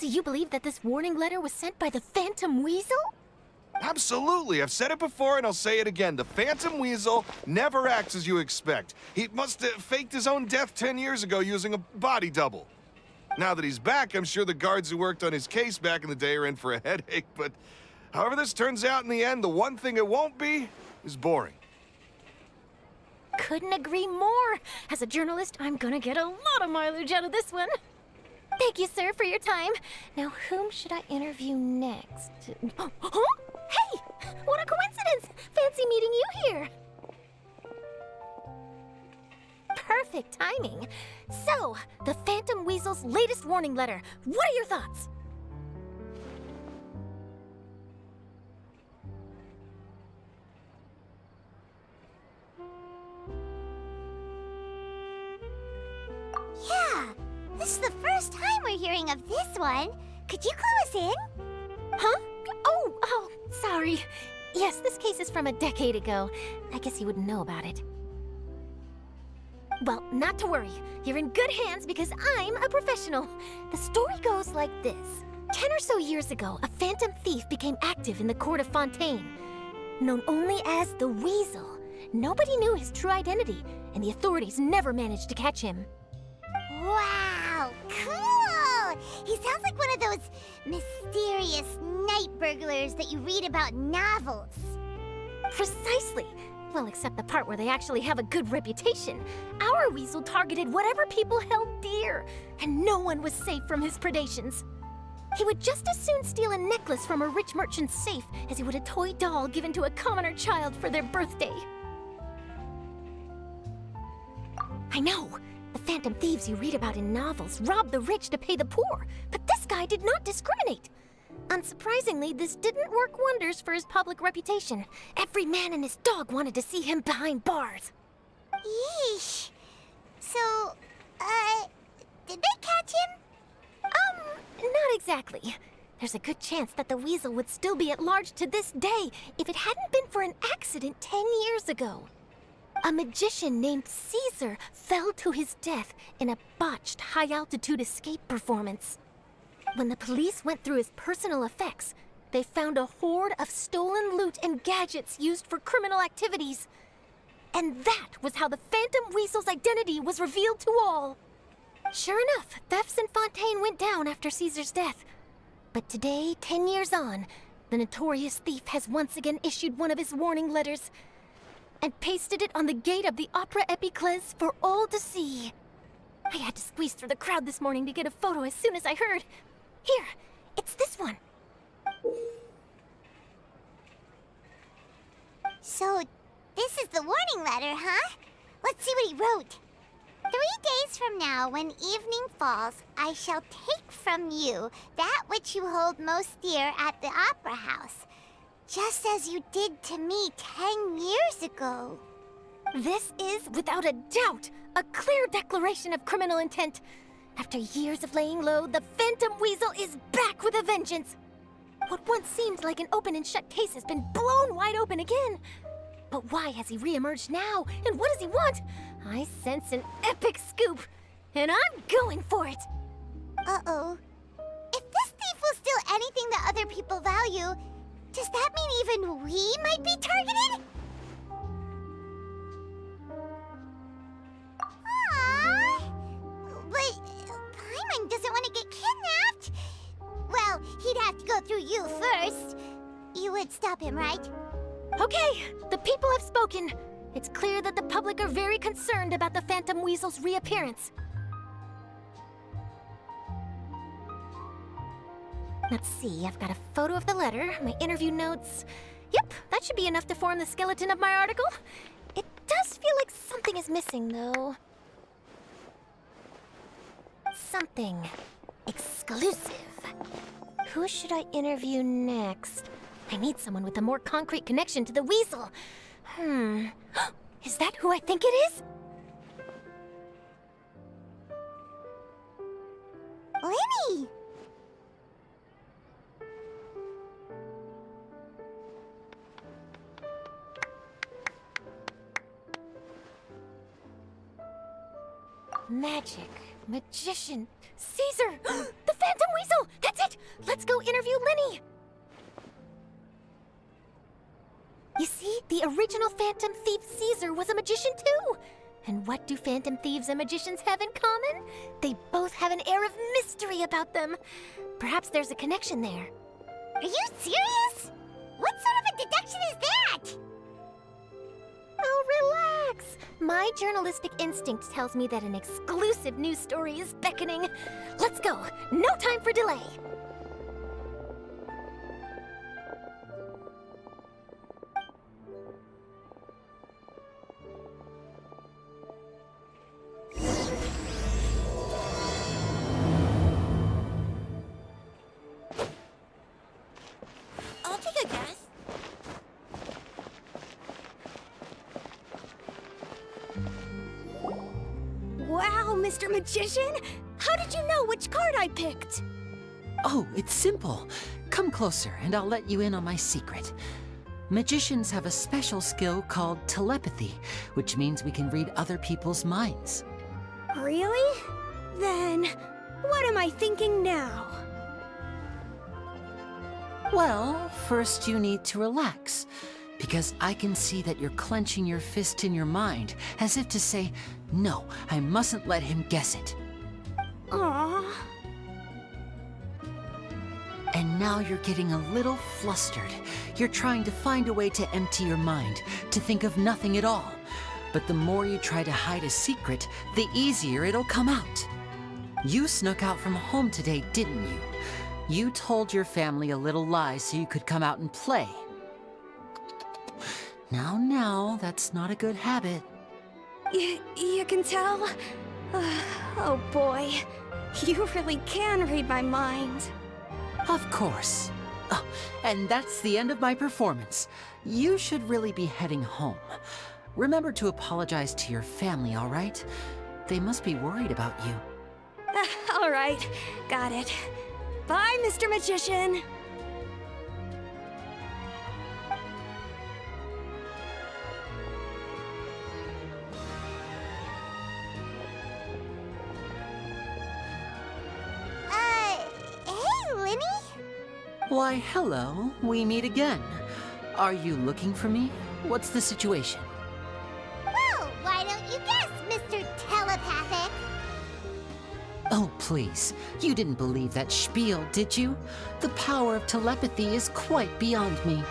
So you believe that this warning letter was sent by the Phantom Weasel? Absolutely. I've said it before and I'll say it again. The Phantom Weasel never acts as you expect. He must have faked his own death 10 years ago using a body double. Now that he's back, I'm sure the guards who worked on his case back in the day are in for a headache, but however this turns out in the end, the one thing it won't be is boring. Couldn't agree more. As a journalist, I'm gonna get a lot of mileage out of this one. Thank you, sir, for your time. Now, whom should I interview next? Huh? Hey! What a coincidence! Fancy meeting you here. Perfect timing. So, the Phantom Weasel's latest warning letter. What are your thoughts? Yeah, this is the first time we're hearing of this one. Could you clue us in? Huh? Oh, sorry. Yes, this case is from a decade ago. I guess you wouldn't know about it. Well, not to worry. You're in good hands because I'm a professional. The story goes like this. 10 or so years ago, a phantom thief became active in the court of Fontaine. Known only as the Weasel, nobody knew his true identity, and the authorities never managed to catch him. Wow, cool! He sounds like one of those mysterious night burglars that you read about in novels. Precisely. Well, except the part where they actually have a good reputation. Our Weasel targeted whatever people held dear, and no one was safe from his predations. He would just as soon steal a necklace from a rich merchant's safe as he would a toy doll given to a commoner child for their birthday. I know. The phantom thieves you read about in novels rob the rich to pay the poor, but this guy did not discriminate. Unsurprisingly, this didn't work wonders for his public reputation. Every man and his dog wanted to see him behind bars. Yeesh. So, did they catch him? Not exactly. There's a good chance that the Weasel would still be at large to this day if it hadn't been for an accident 10 years ago. A magician named Caesar fell to his death in a botched high-altitude escape performance. When the police went through his personal effects, they found a hoard of stolen loot and gadgets used for criminal activities. And that was how the Phantom Weasel's identity was revealed to all. Sure enough, thefts in Fontaine went down after Caesar's death. But today, 10 years on, the notorious thief has once again issued one of his warning letters and pasted it on the gate of the Opera Epiclese for all to see. I had to squeeze through the crowd this morning to get a photo as soon as I heard. Here, it's this one. So, this is the warning letter, huh? Let's see what he wrote. 3 days from now, when evening falls, I shall take from you that which you hold most dear at the Opera House, just as you did to me 10 years ago. This is, without a doubt, a clear declaration of criminal intent. After years of laying low, the Phantom Weasel is back with a vengeance. What once seemed like an open and shut case has been blown wide open again. But why has he reemerged now, and what does he want? I sense an epic scoop, and I'm going for it. Uh-oh. If this thief will steal anything that other people value, does that mean even we might be targeted? Aww. But Paimon doesn't want to get kidnapped. Well, he'd have to go through you first. You would stop him, right? Okay, the people have spoken. It's clear that the public are very concerned about the Phantom Weasel's reappearance. Let's see, I've got a photo of the letter, my interview notes. Yep, that should be enough to form the skeleton of my article. It does feel like something is missing, though. Something exclusive. Who should I interview next? I need someone with a more concrete connection to the Weasel. Is that who I think it is? Lyney! Magic, magician, Caesar, the Phantom Weasel! That's it! Let's go interview Lyney! You see, the original Phantom Thief Caesar was a magician too! And what do Phantom Thieves and magicians have in common? They both have an air of mystery about them. Perhaps there's a connection there. Are you serious? What sort of a deduction is that? Oh, relax. My journalistic instinct tells me that an exclusive news story is beckoning. Let's go. No time for delay. I'll take a guess. Wow, Mr. Magician! How did you know which card I picked? Oh, it's simple. Come closer and I'll let you in on my secret. Magicians have a special skill called telepathy, which means we can read other people's minds. Really? Then, what am I thinking now? Well, first you need to relax, because I can see that you're clenching your fist in your mind, as if to say, no, I mustn't let him guess it. Aww. And now you're getting a little flustered. You're trying to find a way to empty your mind, to think of nothing at all. But the more you try to hide a secret, the easier it'll come out. You snuck out from home today, didn't you? You told your family a little lie so you could come out and play. Now, that's not a good habit. You can tell? Oh boy, you really can read my mind. Of course. Oh, and that's the end of my performance. You should really be heading home. Remember to apologize to your family, all right? They must be worried about you. All right, got it. Bye, Mr. Magician. Hey, Lyney? Why, hello. We meet again. Are you looking for me? What's the situation? Well, why don't you guess, Mr. Telepathic? Oh, please. You didn't believe that spiel, did you? The power of telepathy is quite beyond me.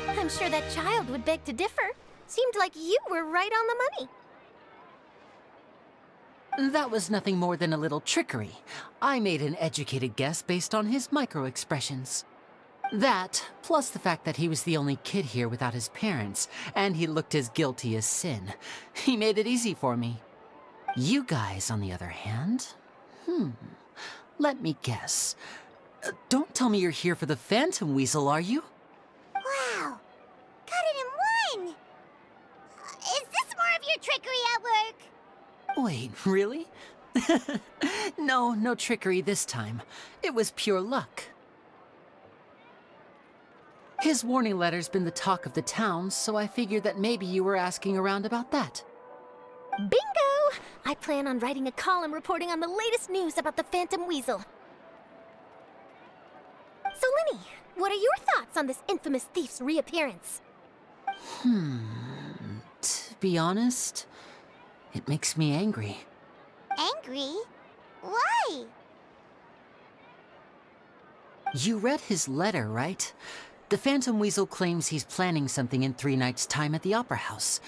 I'm sure that child would beg to differ. Seemed like you were right on the money. That was nothing more than a little trickery. I made an educated guess based on his micro-expressions. That, plus the fact that he was the only kid here without his parents, and he looked as guilty as sin. He made it easy for me. You guys, on the other hand... Let me guess. Don't tell me you're here for the Phantom Weasel, are you? Wow, got it in one! Is this more of your trickery at work? Wait, really? No trickery this time. It was pure luck. His warning letter's been the talk of the town, so I figured that maybe you were asking around about that. Bingo! I plan on writing a column reporting on the latest news about the Phantom Weasel. So, Lyney, what are your thoughts on this infamous thief's reappearance? To be honest, it makes me angry. Angry? Why? You read his letter, right? The Phantom Weasel claims he's planning something in 3 nights' time at the Opera House.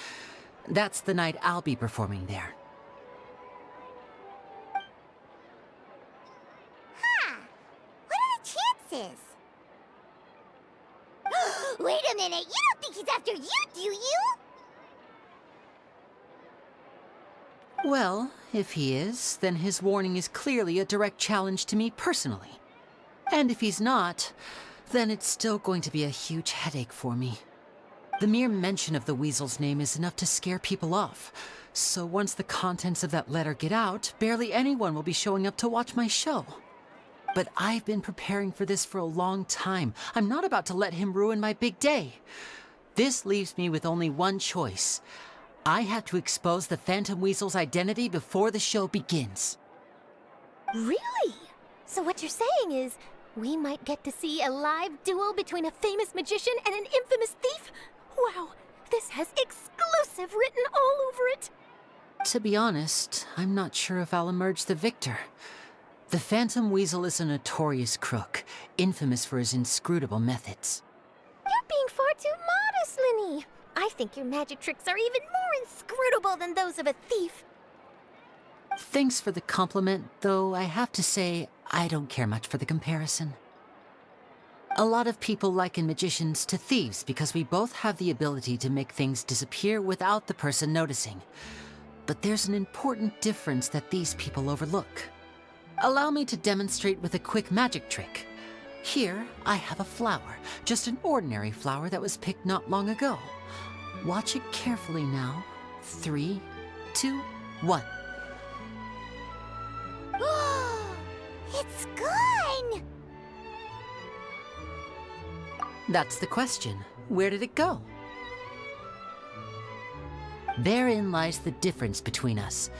That's the night I'll be performing there. Huh. What are the chances? Wait a minute, you don't think he's after you, do you? Well, if he is, then his warning is clearly a direct challenge to me personally. And if he's not, then it's still going to be a huge headache for me. The mere mention of the Weasel's name is enough to scare people off. So once the contents of that letter get out, barely anyone will be showing up to watch my show. But I've been preparing for this for a long time. I'm not about to let him ruin my big day. This leaves me with only one choice. I have to expose the Phantom Weasel's identity before the show begins. Really? So what you're saying is, we might get to see a live duel between a famous magician and an infamous thief? Wow, this has exclusive written all over it! To be honest, I'm not sure if I'll emerge the victor. The Phantom Weasel is a notorious crook, infamous for his inscrutable methods. You're being far too modest, Lyney. I think your magic tricks are even more inscrutable than those of a thief. Thanks for the compliment, though I have to say, I don't care much for the comparison. A lot of people liken magicians to thieves because we both have the ability to make things disappear without the person noticing. But there's an important difference that these people overlook. Allow me to demonstrate with a quick magic trick. Here, I have a flower, just an ordinary flower that was picked not long ago. Watch it carefully now. 3, 2, 1. It's gone! That's the question. Where did it go? Therein lies the difference between us.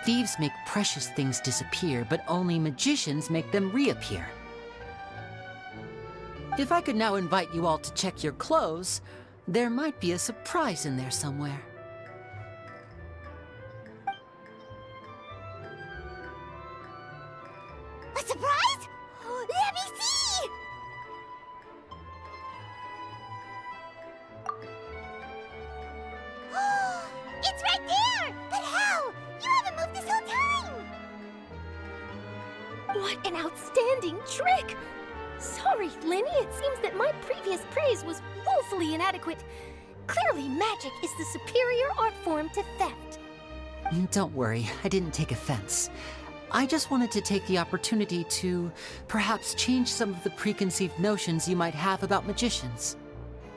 Thieves make precious things disappear, but only magicians make them reappear. If I could now invite you all to check your clothes, there might be a surprise in there somewhere. A surprise? Let me see! It's right there! But how? You haven't moved this whole time! What an outstanding trick! Sorry, Lyney, it seems that my previous praise was woefully inadequate. Clearly, magic is the superior art form to theft. Don't worry, I didn't take offense. I just wanted to take the opportunity to perhaps change some of the preconceived notions you might have about magicians.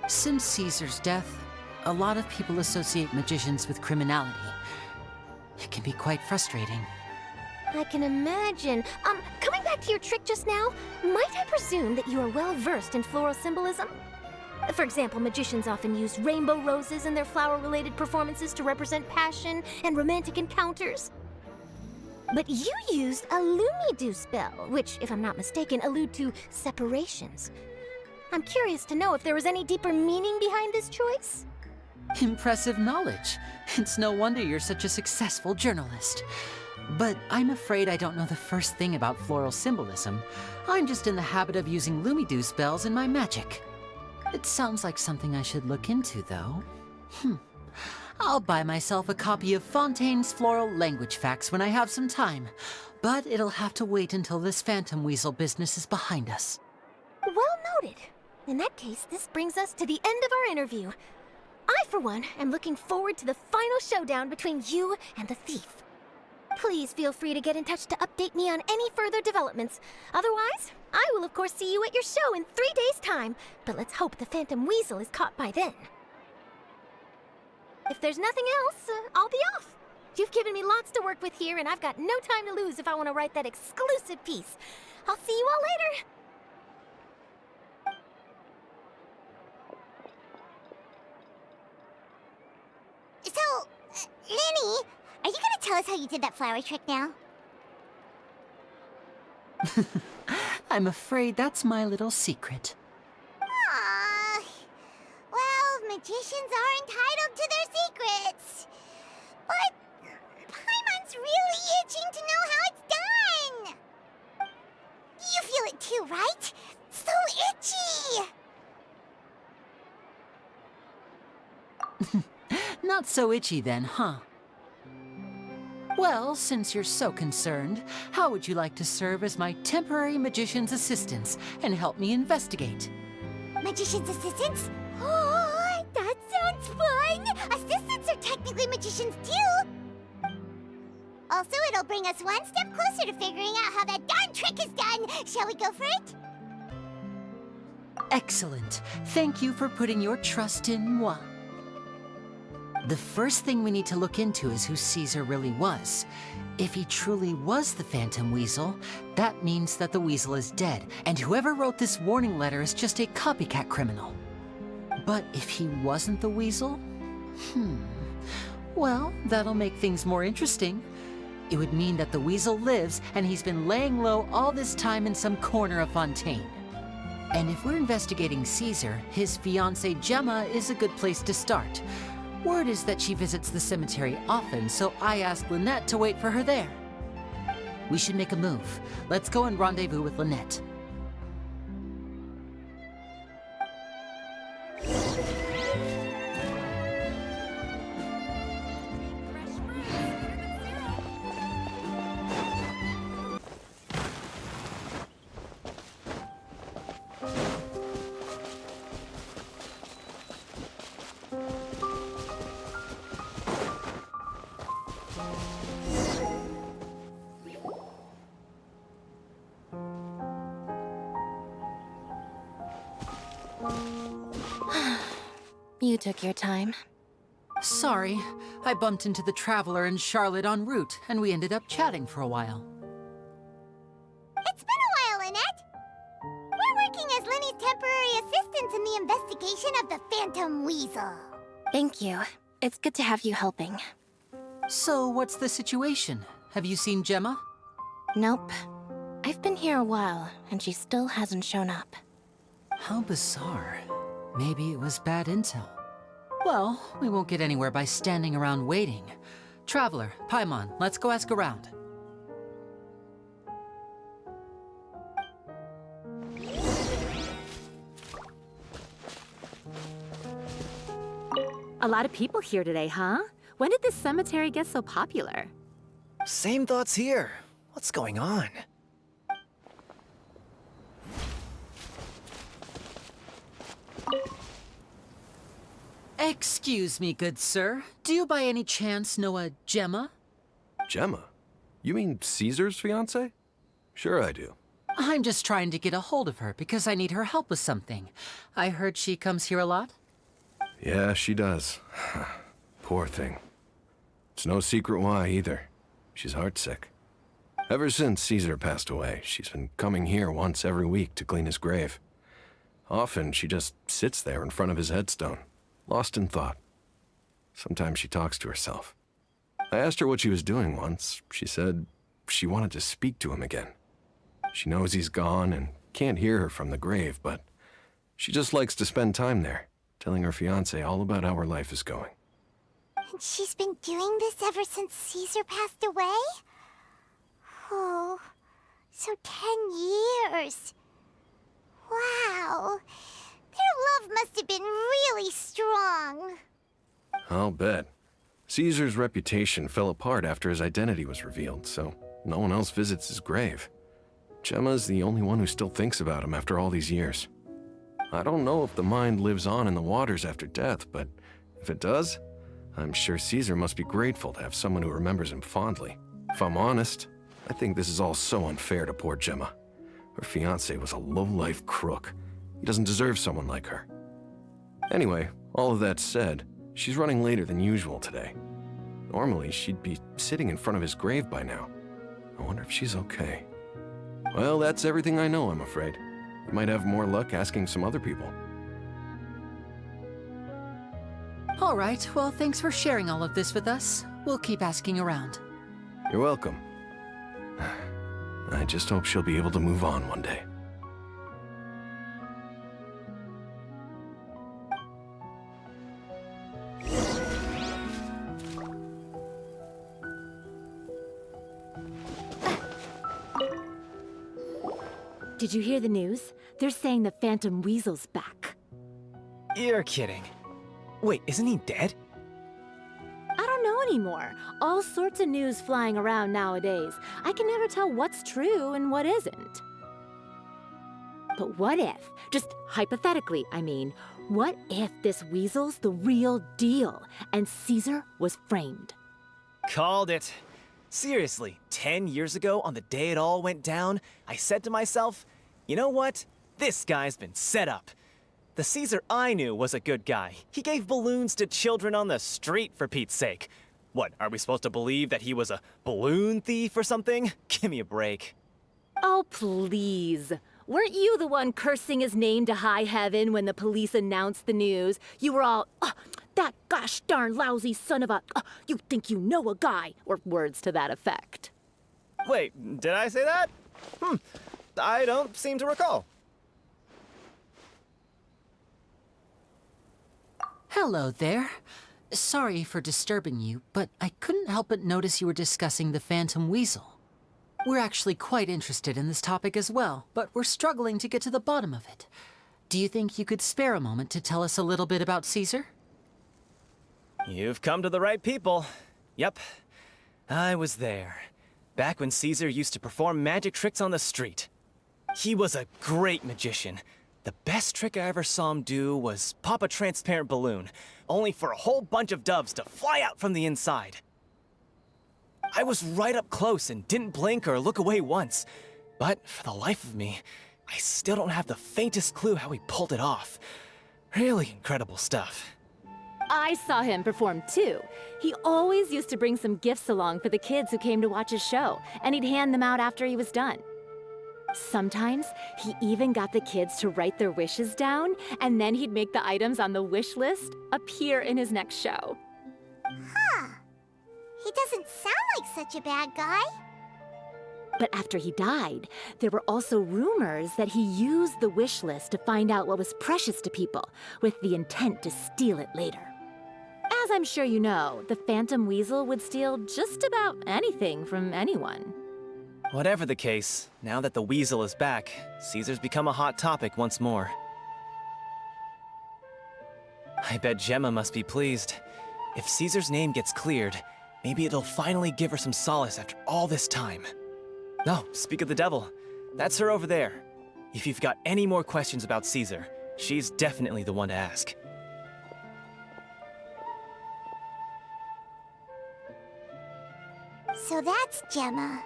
Since Caesar's death, a lot of people associate magicians with criminality. It can be quite frustrating. I can imagine. Coming back to your trick just now, might I presume that you are well versed in floral symbolism? For example, magicians often use rainbow roses in their flower-related performances to represent passion and romantic encounters. But you used a Lumidu spell, which, if I'm not mistaken, allude to separations. I'm curious to know if there was any deeper meaning behind this choice? Impressive knowledge. It's no wonder you're such a successful journalist. But I'm afraid I don't know the first thing about floral symbolism. I'm just in the habit of using Lumidu spells in my magic. It sounds like something I should look into, though. I'll buy myself a copy of Fontaine's Floral Language Facts when I have some time. But it'll have to wait until this Phantom Weasel business is behind us. Well noted. In that case, this brings us to the end of our interview. I, for one, am looking forward to the final showdown between you and the thief. Please feel free to get in touch to update me on any further developments. Otherwise, I will of course see you at your show in 3 days' time, but let's hope the Phantom Weasel is caught by then. If there's nothing else, I'll be off. You've given me lots to work with here, and I've got no time to lose if I want to write that exclusive piece. I'll see you all later. So, Lyney, are you gonna tell us how you did that flower trick now? I'm afraid that's my little secret. Aww. Well, magicians are entitled to their secrets. But Paimon's really itching to know how it's done. You feel it too, right? So itchy. Not so itchy then, huh? Well, since you're so concerned, how would you like to serve as my temporary magician's assistants and help me investigate? Magician's assistants? Oh, that sounds fun! Assistants are technically magicians too! Also, it'll bring us one step closer to figuring out how that darn trick is done! Shall we go for it? Excellent. Thank you for putting your trust in moi. The first thing we need to look into is who Caesar really was. If he truly was the Phantom Weasel, that means that the Weasel is dead, and whoever wrote this warning letter is just a copycat criminal. But if he wasn't the Weasel? Well, that'll make things more interesting. It would mean that the weasel lives and he's been laying low all this time in some corner of Fontaine. And if we're investigating Caesar, his fiancée Gemma is a good place to start. Word is that she visits the cemetery often, so I asked Lynette to wait for her there. We should make a move. Let's go and rendezvous with Lynette. You took your time. Sorry, I bumped into the Traveler and Charlotte en route, and we ended up chatting for a while. It's been a while, Lynette. We're working as Lyney's temporary assistants in the investigation of the Phantom Weasel. Thank you. It's good to have you helping. So, what's the situation? Have you seen Gemma? Nope. I've been here a while, and she still hasn't shown up. How bizarre. Maybe it was bad intel. Well, we won't get anywhere by standing around waiting. Traveler, Paimon, let's go ask around. A lot of people here today, huh? When did this cemetery get so popular? Same thoughts here. What's going on? Excuse me, good sir. Do you by any chance know a Gemma? Gemma? You mean Caesar's fiancée? Sure I do. I'm just trying to get a hold of her because I need her help with something. I heard she comes here a lot. Yeah, she does. Poor thing. It's no secret why either. She's heartsick. Ever since Caesar passed away, she's been coming here once every week to clean his grave. Often she just sits there in front of his headstone, lost in thought. Sometimes she talks to herself. I asked her what she was doing once. She said she wanted to speak to him again. She knows he's gone and can't hear her from the grave, but she just likes to spend time there, telling her fiancé all about how her life is going. And she's been doing this ever since Caesar passed away? Oh, so 10 years. Wow. Their love must have been really strong. I'll bet. Caesar's reputation fell apart after his identity was revealed, so no one else visits his grave. Gemma's the only one who still thinks about him after all these years. I don't know if the mind lives on in the waters after death, but if it does, I'm sure Caesar must be grateful to have someone who remembers him fondly. If I'm honest, I think this is all so unfair to poor Gemma. Her fiancé was a low-life crook. He doesn't deserve someone like her. Anyway, all of that said, she's running later than usual today. Normally, she'd be sitting in front of his grave by now. I wonder if she's okay. Well, that's everything I know, I'm afraid. You might have more luck asking some other people. All right, well, thanks for sharing all of this with us. We'll keep asking around. You're welcome. I just hope she'll be able to move on one day. Did you hear the news? They're saying the Phantom Weasel's back. You're kidding. Wait, isn't he dead? I don't know anymore. All sorts of news flying around nowadays. I can never tell what's true and what isn't. But what if, just hypothetically, I mean, what if this weasel's the real deal and Caesar was framed? Called it. Seriously, 10 years ago, on the day it all went down, I said to myself, you know what? This guy's been set up. The Caesar I knew was a good guy. He gave balloons to children on the street, for Pete's sake. What, are we supposed to believe that he was a balloon thief or something? Give me a break. Oh, please. Weren't you the one cursing his name to high heaven when the police announced the news? You were all, "Oh, That gosh darn lousy son of a... you think you know a guy, or words to that effect. Wait, did I say that? I don't seem to recall. Hello there. Sorry for disturbing you, but I couldn't help but notice you were discussing the Phantom Weasel. We're actually quite interested in this topic as well, but we're struggling to get to the bottom of it. Do you think you could spare a moment to tell us a little bit about Caesar? You've come to the right people. Yep, I was there. Back when Caesar used to perform magic tricks on the street. He was a great magician. The best trick I ever saw him do was pop a transparent balloon, only for a whole bunch of doves to fly out from the inside. I was right up close and didn't blink or look away once. But for the life of me, I still don't have the faintest clue how he pulled it off. Really incredible stuff. I saw him perform too. He always used to bring some gifts along for the kids who came to watch his show, and he'd hand them out after he was done. Sometimes, he even got the kids to write their wishes down, and then he'd make the items on the wish list appear in his next show. Huh. He doesn't sound like such a bad guy. But after he died, there were also rumors that he used the wish list to find out what was precious to people, with the intent to steal it later. As I'm sure you know, the Phantom Weasel would steal just about anything from anyone. Whatever the case, now that the Weasel is back, Caesar's become a hot topic once more. I bet Gemma must be pleased. If Caesar's name gets cleared, maybe it'll finally give her some solace after all this time. No, speak of the devil. That's her over there. If you've got any more questions about Caesar, she's definitely the one to ask. So that's Gemma.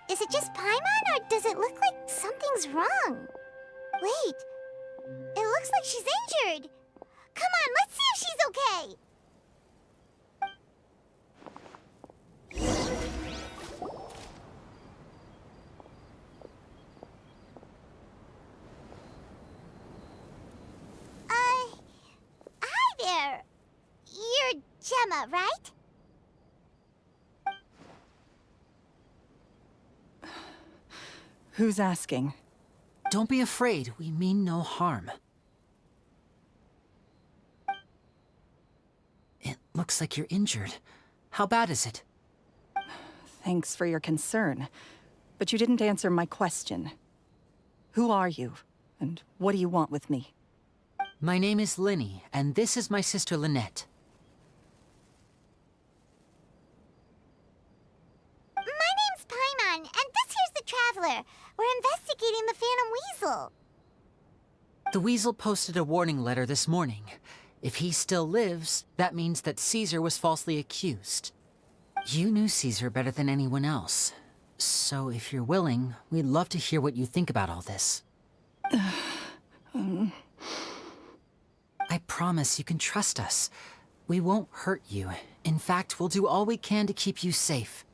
Is it just Paimon, or does it look like something's wrong? Wait, it looks like she's injured. Come on, let's see if she's okay. Hi there. You're Gemma, right? Who's asking? Don't be afraid, we mean no harm. It looks like you're injured. How bad is it? Thanks for your concern, but you didn't answer my question. Who are you, and what do you want with me? My name is Lyney, and this is my sister Lynette. My name's Paimon, and this here's the Traveler. We're investigating the Phantom Weasel. The Weasel posted a warning letter this morning. If he still lives, that means that Caesar was falsely accused. You knew Caesar better than anyone else. So if you're willing, we'd love to hear what you think about all this. I promise you can trust us. We won't hurt you. In fact, we'll do all we can to keep you safe.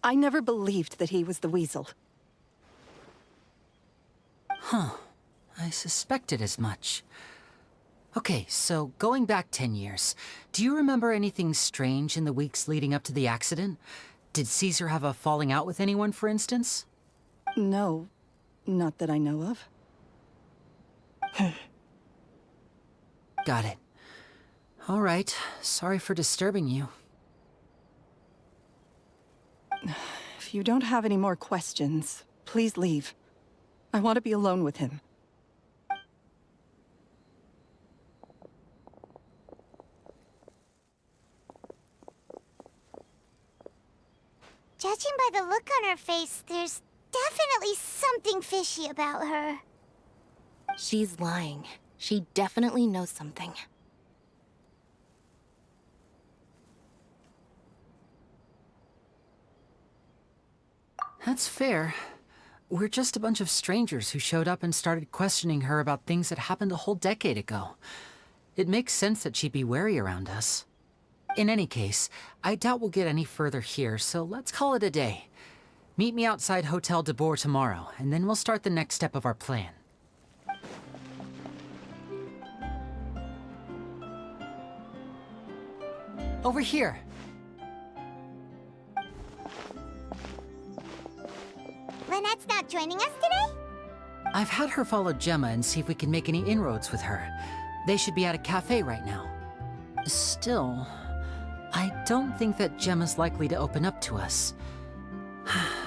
I never believed that he was the Weasel. Huh. I suspected as much. Okay, so going back 10 years, do you remember anything strange in the weeks leading up to the accident? Did Caesar have a falling out with anyone, for instance? No, not that I know of. Got it. All right, sorry for disturbing you. If you don't have any more questions, please leave. I want to be alone with him. Judging by the look on her face, there's definitely something fishy about her. She's lying. She definitely knows something. That's fair. We're just a bunch of strangers who showed up and started questioning her about things that happened a whole decade ago. It makes sense that she'd be wary around us. In any case, I doubt we'll get any further here, so let's call it a day. Meet me outside Hotel de Boer tomorrow, and then we'll start the next step of our plan. over here. Lynette's not joining us today? I've had her follow Gemma and see if we can make any inroads with her. They should be at a cafe right now. Still, I don't think that Gemma's likely to open up to us.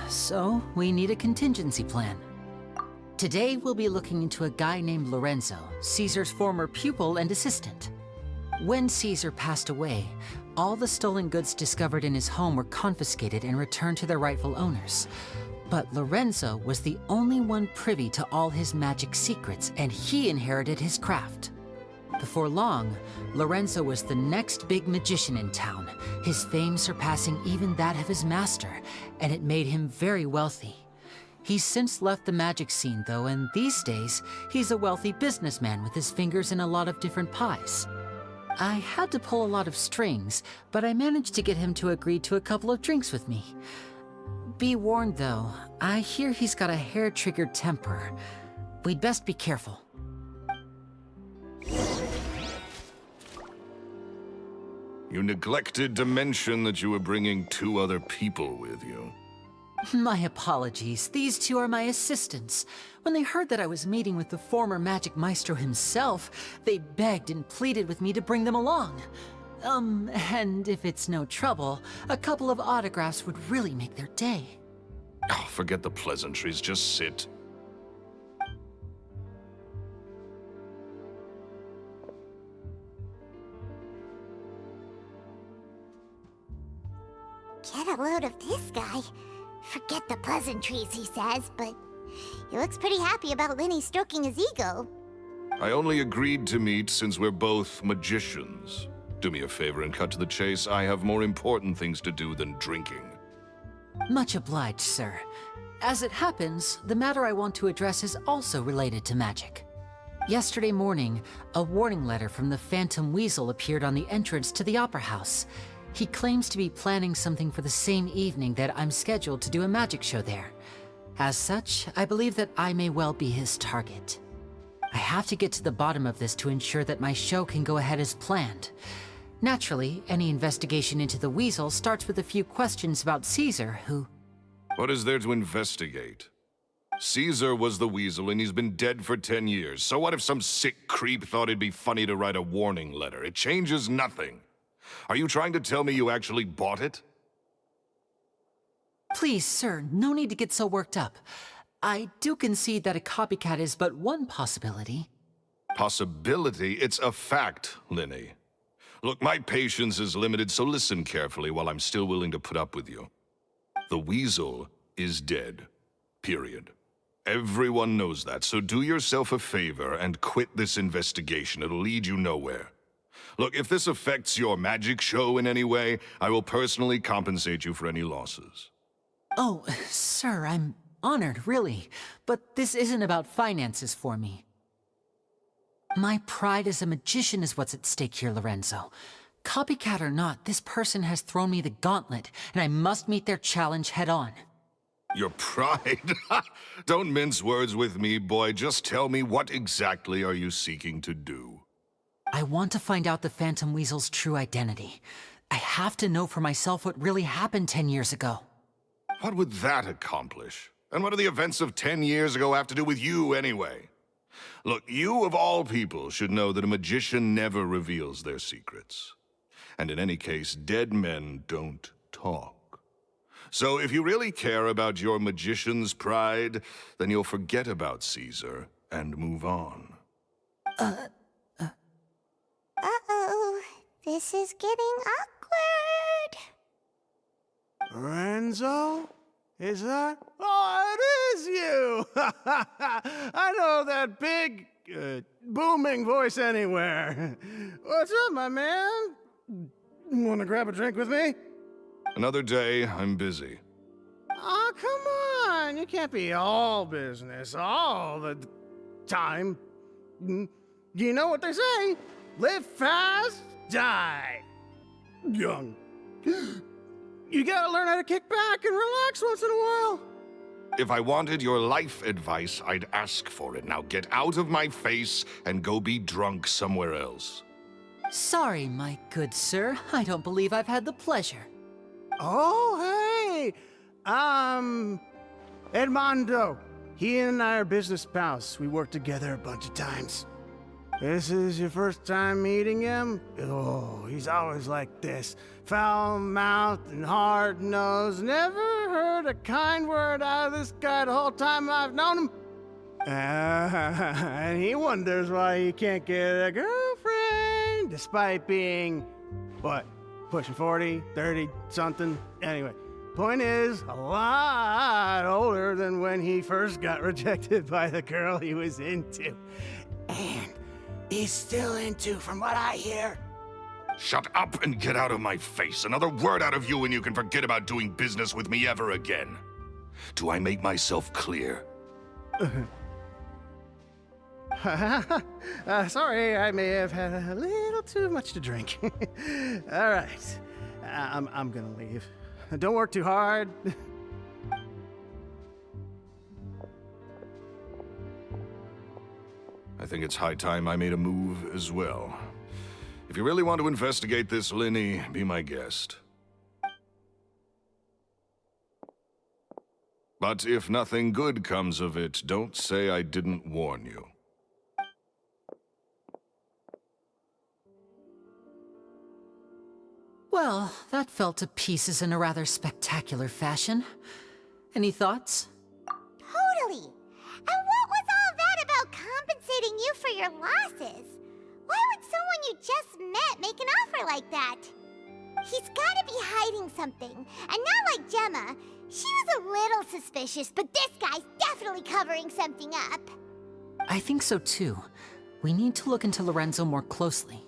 So, we need a contingency plan. Today, we'll be looking into a guy named Lorenzo, Caesar's former pupil and assistant. When Caesar passed away, all the stolen goods discovered in his home were confiscated and returned to their rightful owners. But Lorenzo was the only one privy to all his magic secrets, and he inherited his craft. Before long, Lorenzo was the next big magician in town, his fame surpassing even that of his master, and it made him very wealthy. He's since left the magic scene, though, and these days, he's a wealthy businessman with his fingers in a lot of different pies. I had to pull a lot of strings, but I managed to get him to agree to a couple of drinks with me. Be warned, though, I hear he's got a hair-triggered temper. We'd best be careful. You neglected to mention that you were bringing 2 other people with you. My apologies. These 2 are my assistants. When they heard that I was meeting with the former magic maestro himself, they begged and pleaded with me to bring them along. And if it's no trouble, a couple of autographs would really make their day. Oh, forget the pleasantries, just sit. Get a load of this guy. Forget the pleasantries, he says, but he looks pretty happy about Lyney stroking his ego. I only agreed to meet since we're both magicians. Do me a favor and cut to the chase. I have more important things to do than drinking. Much obliged, sir. As it happens, the matter I want to address is also related to magic. Yesterday morning, a warning letter from the Phantom Weasel appeared on the entrance to the Opera House. He claims to be planning something for the same evening that I'm scheduled to do a magic show there. As such, I believe that I may well be his target. I have to get to the bottom of this to ensure that my show can go ahead as planned. Naturally, any investigation into the Weasel starts with a few questions about Caesar, who... What is there to investigate? Caesar was the Weasel, and he's been dead for 10 years. So what if some sick creep thought it'd be funny to write a warning letter? It changes nothing. Are you trying to tell me you actually bought it? Please, sir, no need to get so worked up. I do concede that a copycat is but one possibility. Possibility? It's a fact, Lyney. Look, my patience is limited, so listen carefully while I'm still willing to put up with you. The Weasel is dead. Period. Everyone knows that, so do yourself a favor and quit this investigation. It'll lead you nowhere. Look, if this affects your magic show in any way, I will personally compensate you for any losses. Oh, sir, I'm honored, really. But this isn't about finances for me. My pride as a magician is what's at stake here, Lorenzo. Copycat or not, this person has thrown me the gauntlet, and I must meet their challenge head-on. Your pride? Don't mince words with me, boy. Just tell me, what exactly are you seeking to do? I want to find out the Phantom Weasel's true identity. I have to know for myself what really happened 10 years ago. What would that accomplish? And what do the events of 10 years ago have to do with you, anyway? Look, you of all people should know that a magician never reveals their secrets. And in any case, dead men don't talk. So if you really care about your magician's pride, then you'll forget about Caesar and move on. Uh-oh. This is getting awkward. Lorenzo? Is that? Oh, it is you! I know that big, booming voice anywhere. What's up, my man? Want to grab a drink with me? Another day, I'm busy. Oh, come on. You can't be all business all the time. You know what they say? Live fast, die young. You gotta learn how to kick back and relax once in a while. If I wanted your life advice, I'd ask for it. Now get out of my face and go be drunk somewhere else. Sorry, my good sir. I don't believe I've had the pleasure. Oh, hey! Edmondo. He and I are business pals. We worked together a bunch of times. This is your first time meeting him? Oh, he's always like this. Foul-mouthed and hard-nosed. Never heard a kind word out of this guy the whole time I've known him. And he wonders why he can't get a girlfriend, despite being, what, pushing 40, 30, something? Anyway, point is, a lot older than when he first got rejected by the girl he was into. And he's still into, from what I hear. Shut up and get out of my face. Another word out of you and you can forget about doing business with me ever again. Do I make myself clear? Sorry, I may have had a little too much to drink. All right, I'm gonna leave. Don't work too hard. I think it's high time I made a move as well. If you really want to investigate this, Lyney, be my guest. But if nothing good comes of it, don't say I didn't warn you. Well, that fell to pieces in a rather spectacular fashion. Any thoughts? Totally. And what was all that about compensating you for your losses? Why would someone you just met make an offer like that? He's gotta be hiding something. And not like Gemma. She was a little suspicious, but this guy's definitely covering something up. I think so too. We need to look into Lorenzo more closely.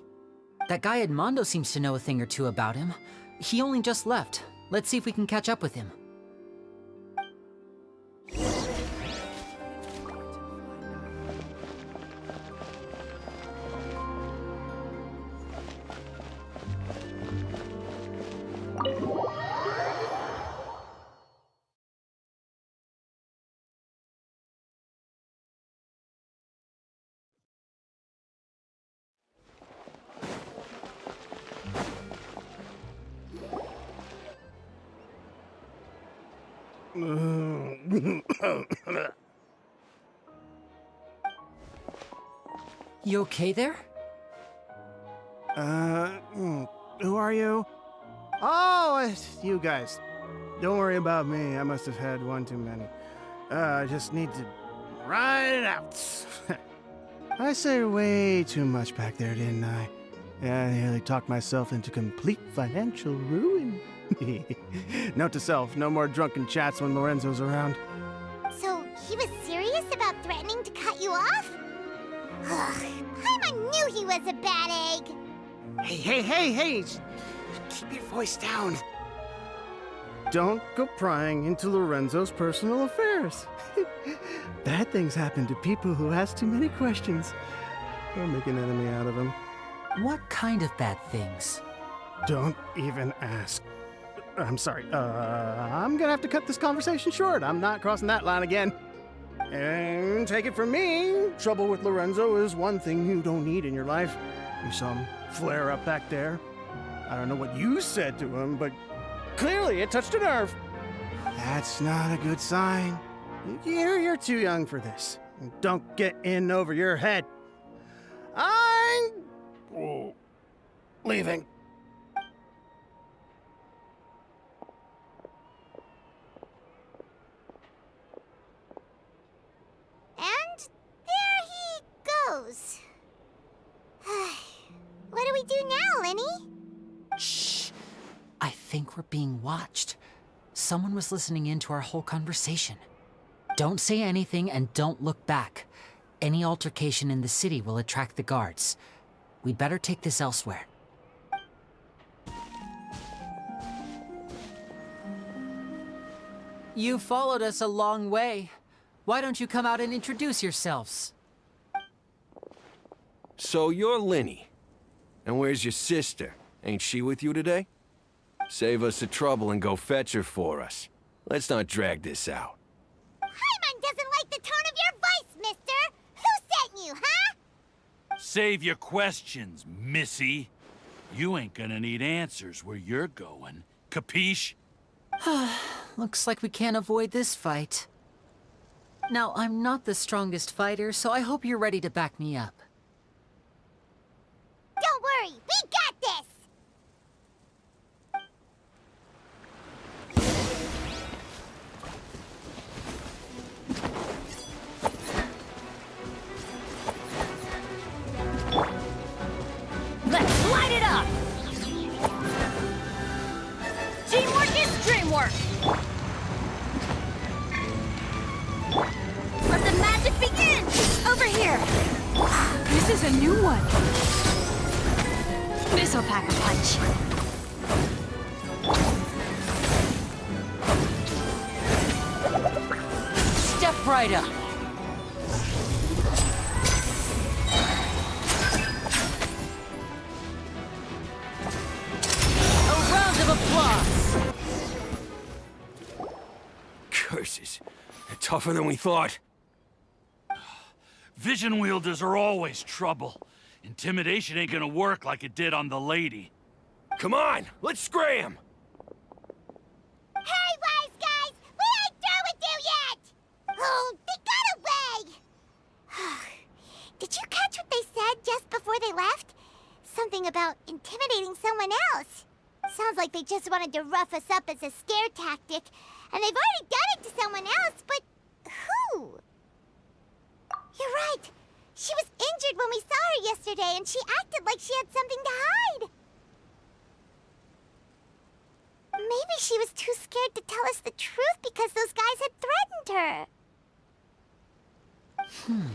That guy Edmondo seems to know a thing or two about him. He only just left. Let's see if we can catch up with him. You okay there? Who are you? Oh, it's you guys. Don't worry about me. I must have had one too many. I just need to ride it out. I said way too much back there, didn't I? Yeah, I nearly talked myself into complete financial ruin. Note to self, no more drunken chats when Lorenzo's around. So, he was serious about threatening to cut you off? Ugh, Paimon knew he was a bad egg. Hey! Keep your voice down. Don't go prying into Lorenzo's personal affairs. Bad things happen to people who ask too many questions. Don't make an enemy out of him. What kind of bad things? Don't even ask. I'm sorry. I'm gonna have to cut this conversation short. I'm not crossing that line again. And take it from me, trouble with Lorenzo is one thing you don't need in your life. You saw him flare up back there. I don't know what you said to him, but clearly it touched a nerve. That's not a good sign. You're too young for this. Don't get in over your head. I'm leaving. And there he goes. What do we do now, Lyney? Shh! I think we're being watched. Someone was listening in to our whole conversation. Don't say anything and don't look back. Any altercation in the city will attract the guards. We'd better take this elsewhere. You followed us a long way. Why don't you come out and introduce yourselves? So you're Lyney. And where's your sister? Ain't she with you today? Save us the trouble and go fetch her for us. Let's not drag this out. Paimon doesn't like the tone of your voice, mister! Who sent you, huh? Save your questions, missy. You ain't gonna need answers where you're going. Capiche? Looks like we can't avoid this fight. Now, I'm not the strongest fighter, so I hope you're ready to back me up. Don't worry, we got this! Let's light it up! Teamwork is dreamwork! Let the magic begin! Over here! This is a new one. This'll pack a punch. Step right up. A round of applause. Curses. They're tougher than we thought. Vision wielders are always trouble. Intimidation ain't gonna work like it did on the lady. Come on, let's scram! Hey, wise guys! We ain't through with you yet! Oh, they got away! Did you catch what they said just before they left? Something about intimidating someone else. Sounds like they just wanted to rough us up as a scare tactic, and they've already done it to someone else, but who? You're right. She was injured when we saw her yesterday, and she acted like she had something to hide. Maybe she was too scared to tell us the truth because those guys had threatened her.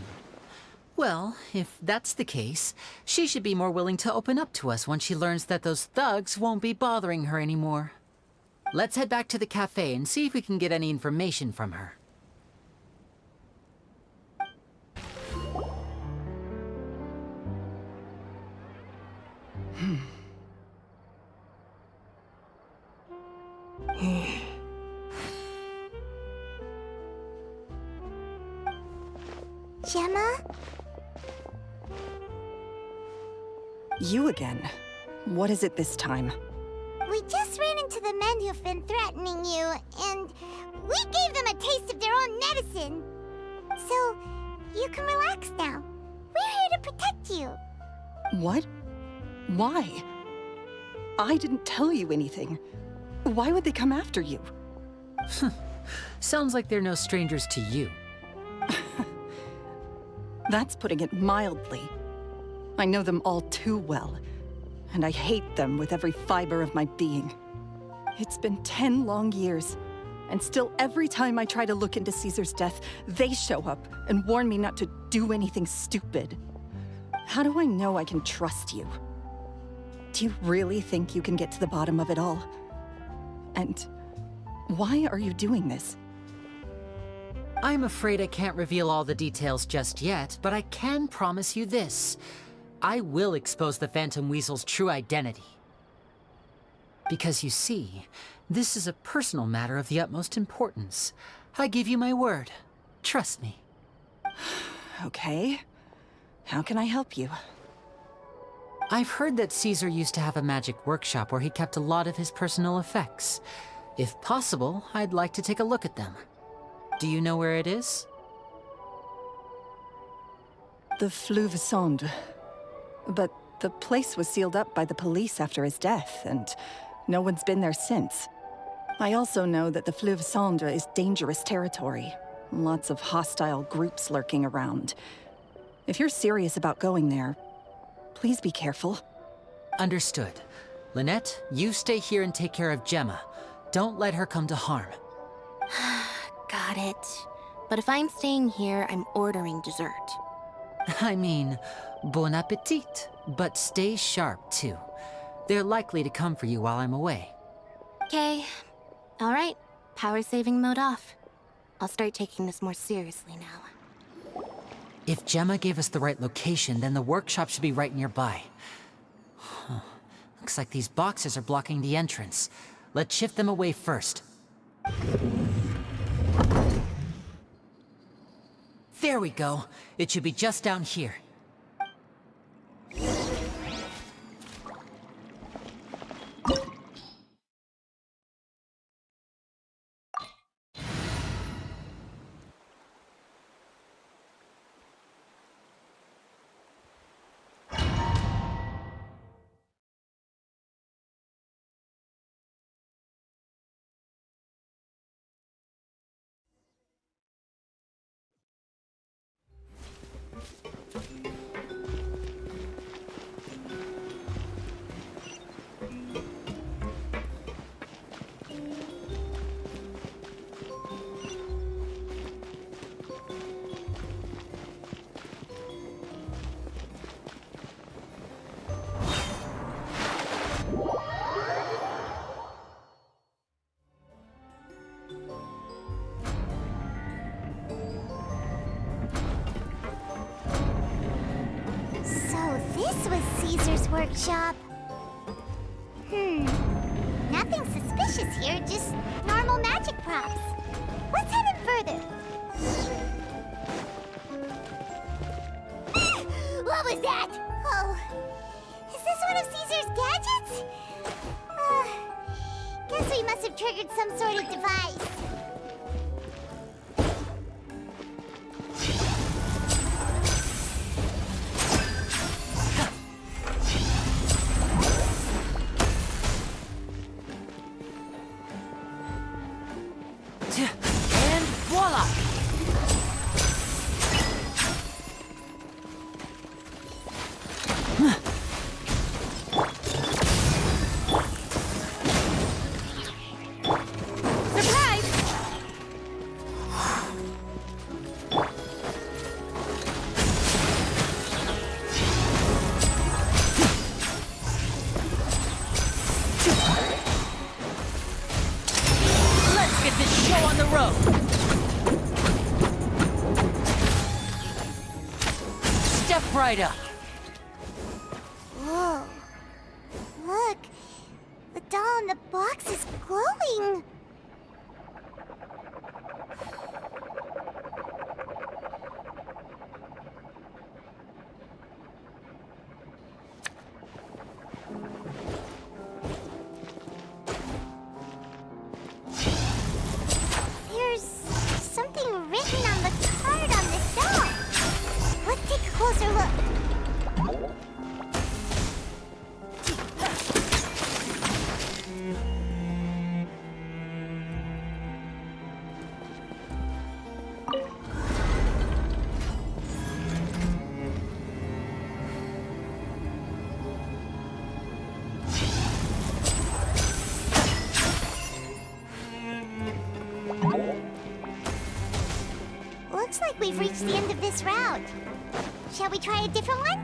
Well, if that's the case, she should be more willing to open up to us once she learns that those thugs won't be bothering her anymore. Let's head back to the cafe and see if we can get any information from her. Gemma? You again. What is it this time? We just ran into the men who've been threatening you, and we gave them a taste of their own medicine. So, you can relax now. We're here to protect you. What? Why? I didn't tell you anything. Why would they come after you? Sounds like they're no strangers to you. That's putting it mildly. I know them all too well, and I hate them with every fiber of my being. It's been 10 long years, and still every time I try to look into Caesar's death, they show up and warn me not to do anything stupid. How do I know I can trust you? Do you really think you can get to the bottom of it all? And why are you doing this? I'm afraid I can't reveal all the details just yet, but I can promise you this. I will expose the Phantom Weasel's true identity. Because you see, this is a personal matter of the utmost importance. I give you my word. Trust me. Okay. How can I help you? I've heard that Caesar used to have a magic workshop where he kept a lot of his personal effects. If possible, I'd like to take a look at them. Do you know where it is? The Fleuve Sonde. But the place was sealed up by the police after his death, and no one's been there since. I also know that the Fleuve Sonde is dangerous territory. Lots of hostile groups lurking around. If you're serious about going there, please be careful. Understood. Lynette, you stay here and take care of Gemma. Don't let her come to harm. Got it. But if I'm staying here, I'm ordering dessert. I mean, bon appetit, but stay sharp, too. They're likely to come for you while I'm away. Okay. All right. Power saving mode off. I'll start taking this more seriously now. If Gemma gave us the right location, then the workshop should be right nearby. Looks like these boxes are blocking the entrance. Let's shift them away first. There we go. It should be just down here. workshop. Nothing suspicious here, just normal magic props. Let's head in further. What was that? Oh, is this one of Caesar's gadgets? Guess we must have triggered some sort of device. And voila! Right up. Whoa. Look. The doll in the box is glowing. There's something written on the card on this doll. Let's take a closer look. Looks like we've reached the end of this route. Shall we try a different one?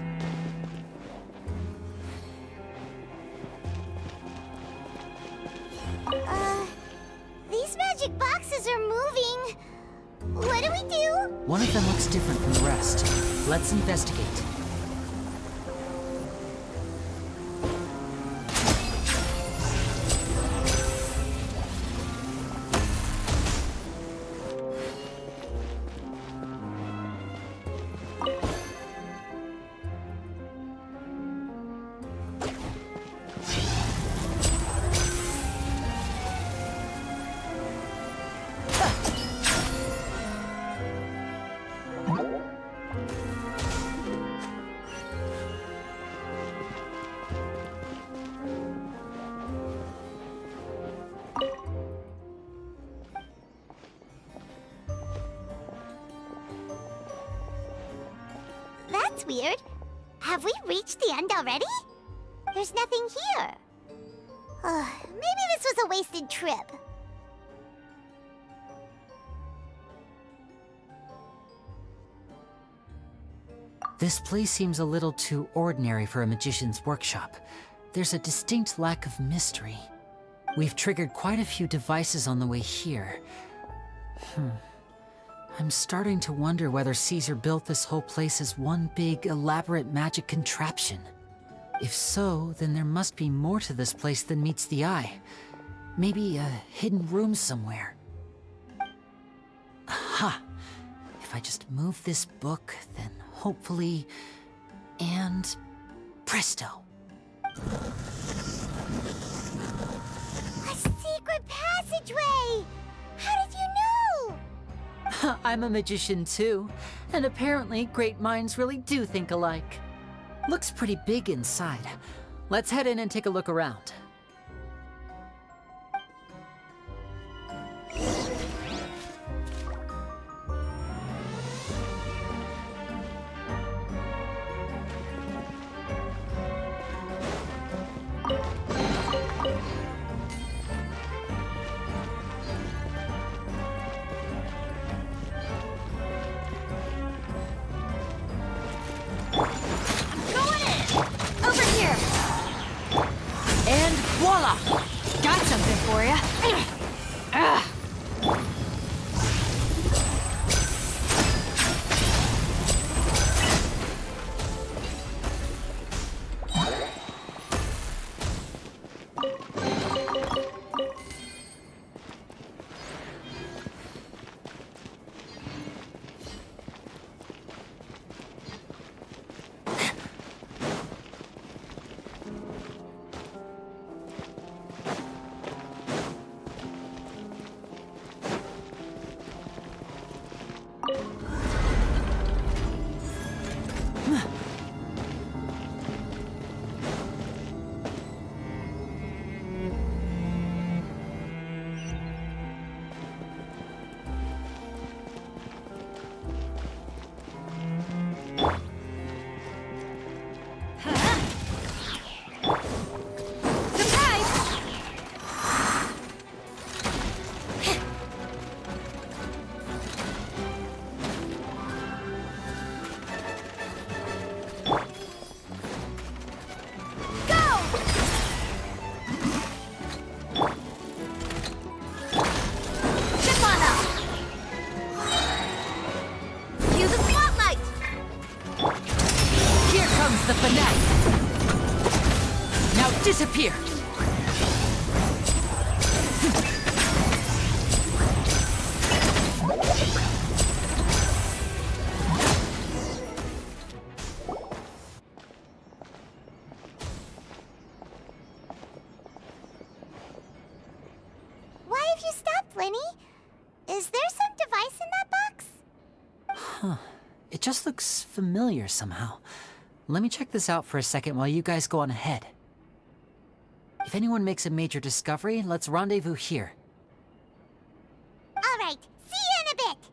These magic boxes are moving. What do we do? One of them looks different from the rest. Let's investigate. That's weird. Have we reached the end already? There's nothing here. Maybe this was a wasted trip. This place seems a little too ordinary for a magician's workshop. There's a distinct lack of mystery. We've triggered quite a few devices on the way here. I'm starting to wonder whether Caesar built this whole place as one big, elaborate magic contraption. If so, then there must be more to this place than meets the eye. Maybe a hidden room somewhere. Aha! If I just move this book, then hopefully... and... presto! A secret passageway! How did you know? I'm a magician too, and apparently great minds really do think alike. Looks pretty big inside. Let's head in and take a look around. Voila! Got something for ya. disappear! Why have you stopped, Lyney? Is there some device in that box? Huh. It just looks familiar somehow. Let me check this out for a second while you guys go on ahead. If anyone makes a major discovery, let's rendezvous here. All right, see you in a bit.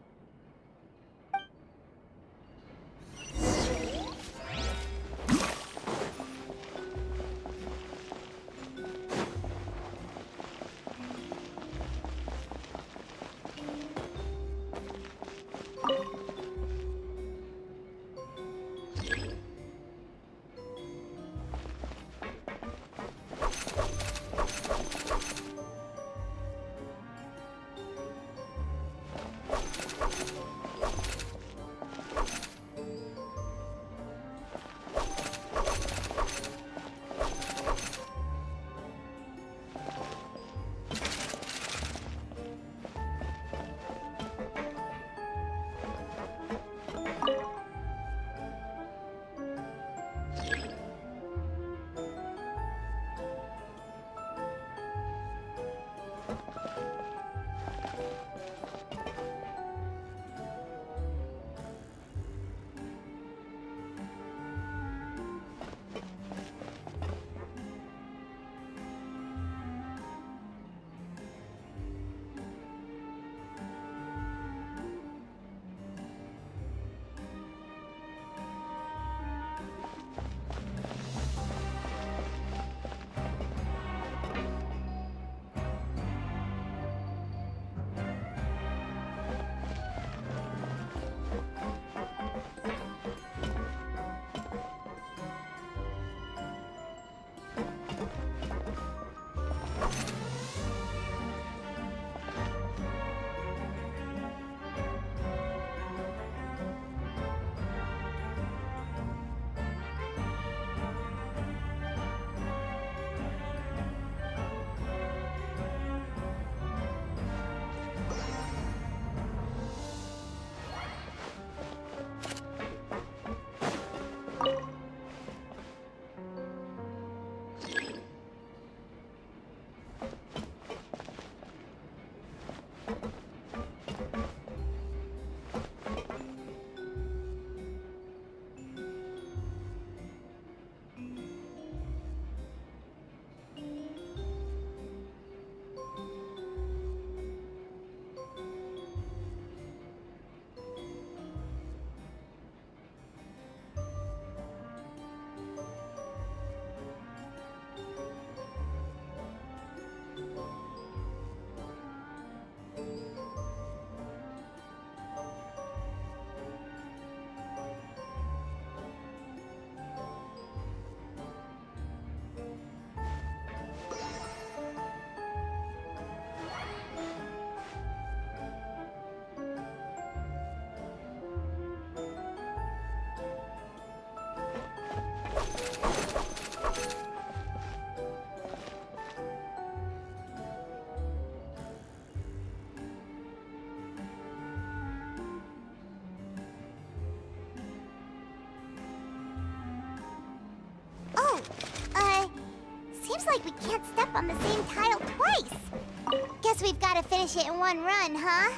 Seems like we can't step on the same tile twice. Guess we've got to finish it in one run, huh?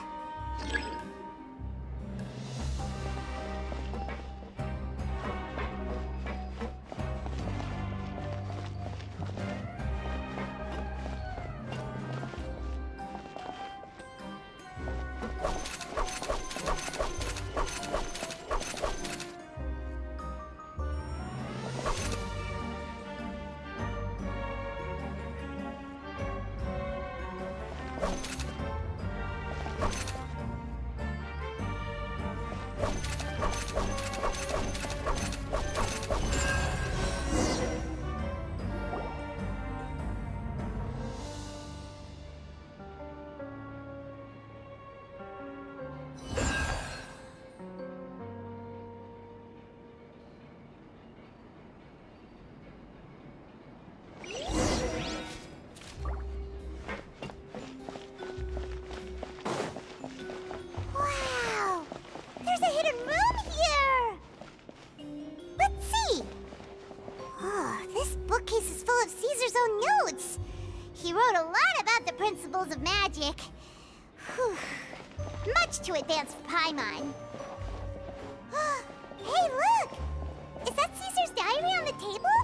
principles of magic. Whew. Much too advanced for Paimon. Hey, look! Is that Caesar's diary on the table?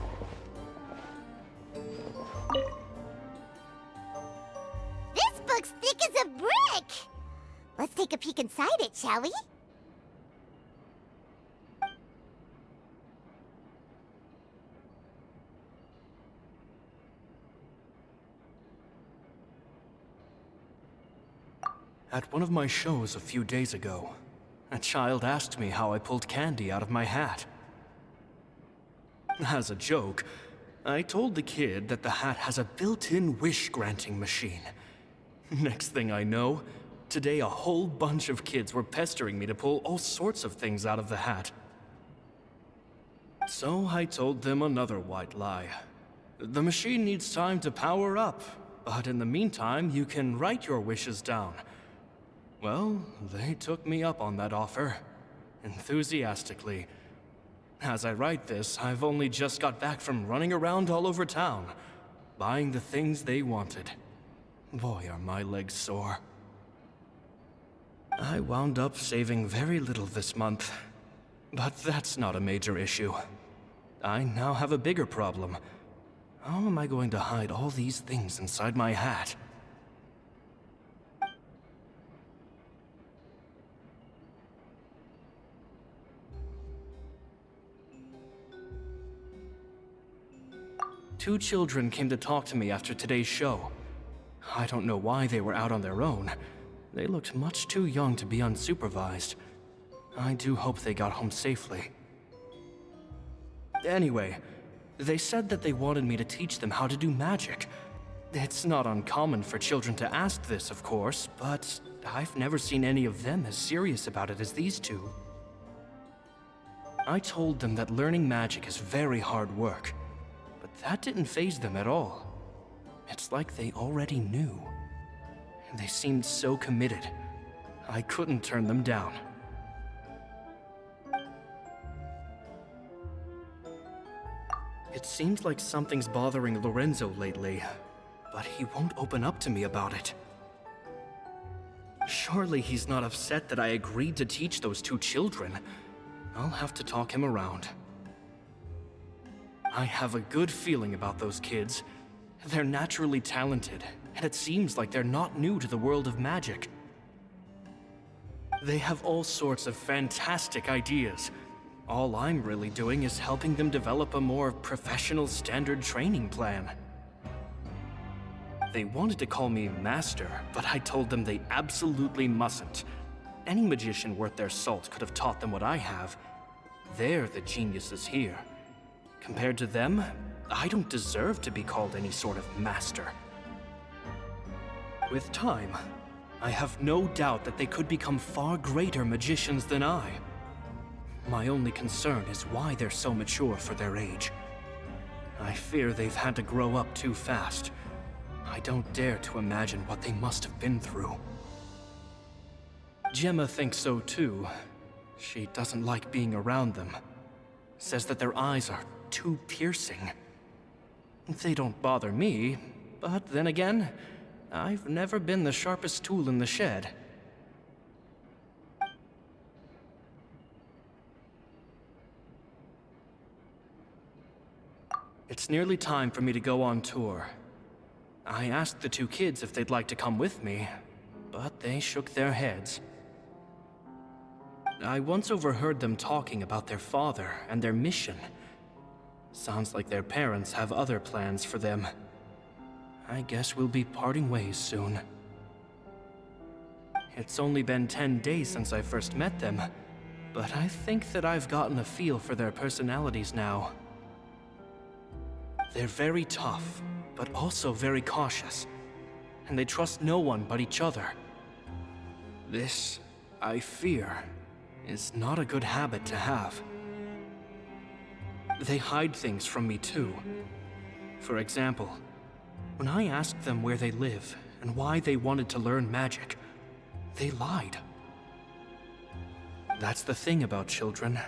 This book's thick as a brick! Let's take a peek inside it, shall we? At one of my shows a few days ago, a child asked me how I pulled candy out of my hat. As a joke, I told the kid that the hat has a built-in wish-granting machine. Next thing I know, today a whole bunch of kids were pestering me to pull all sorts of things out of the hat. So I told them another white lie. The machine needs time to power up, but in the meantime, you can write your wishes down. Well, they took me up on that offer, enthusiastically. As I write this, I've only just got back from running around all over town, buying the things they wanted. Boy, are my legs sore. I wound up saving very little this month, but that's not a major issue. I now have a bigger problem. How am I going to hide all these things inside my hat? Two children came to talk to me after today's show. I don't know why they were out on their own. They looked much too young to be unsupervised. I do hope they got home safely. Anyway, they said that they wanted me to teach them how to do magic. It's not uncommon for children to ask this, of course, but I've never seen any of them as serious about it as these two. I told them that learning magic is very hard work. That didn't faze them at all. It's like they already knew. They seemed so committed. I couldn't turn them down. It seems like something's bothering Lorenzo lately, but he won't open up to me about it. Surely he's not upset that I agreed to teach those two children. I'll have to talk him around. I have a good feeling about those kids. They're naturally talented, and it seems like they're not new to the world of magic. They have all sorts of fantastic ideas. All I'm really doing is helping them develop a more professional standard training plan. They wanted to call me Master, but I told them they absolutely mustn't. Any magician worth their salt could have taught them what I have. They're the geniuses here. Compared to them, I don't deserve to be called any sort of master. With time, I have no doubt that they could become far greater magicians than I. My only concern is why they're so mature for their age. I fear they've had to grow up too fast. I don't dare to imagine what they must have been through. Gemma thinks so too. She doesn't like being around them. Says that their eyes are too piercing. They don't bother me, but then again, I've never been the sharpest tool in the shed. It's nearly time for me to go on tour. I asked the two kids if they'd like to come with me, but they shook their heads. I once overheard them talking about their father and their mission. Sounds like their parents have other plans for them. I guess we'll be parting ways soon. It's only been 10 days since I first met them, but I think that I've gotten a feel for their personalities now. They're very tough, but also very cautious, and they trust no one but each other. This, I fear, is not a good habit to have. They hide things from me too. For example, when I asked them where they live and why they wanted to learn magic, they lied. That's the thing about children.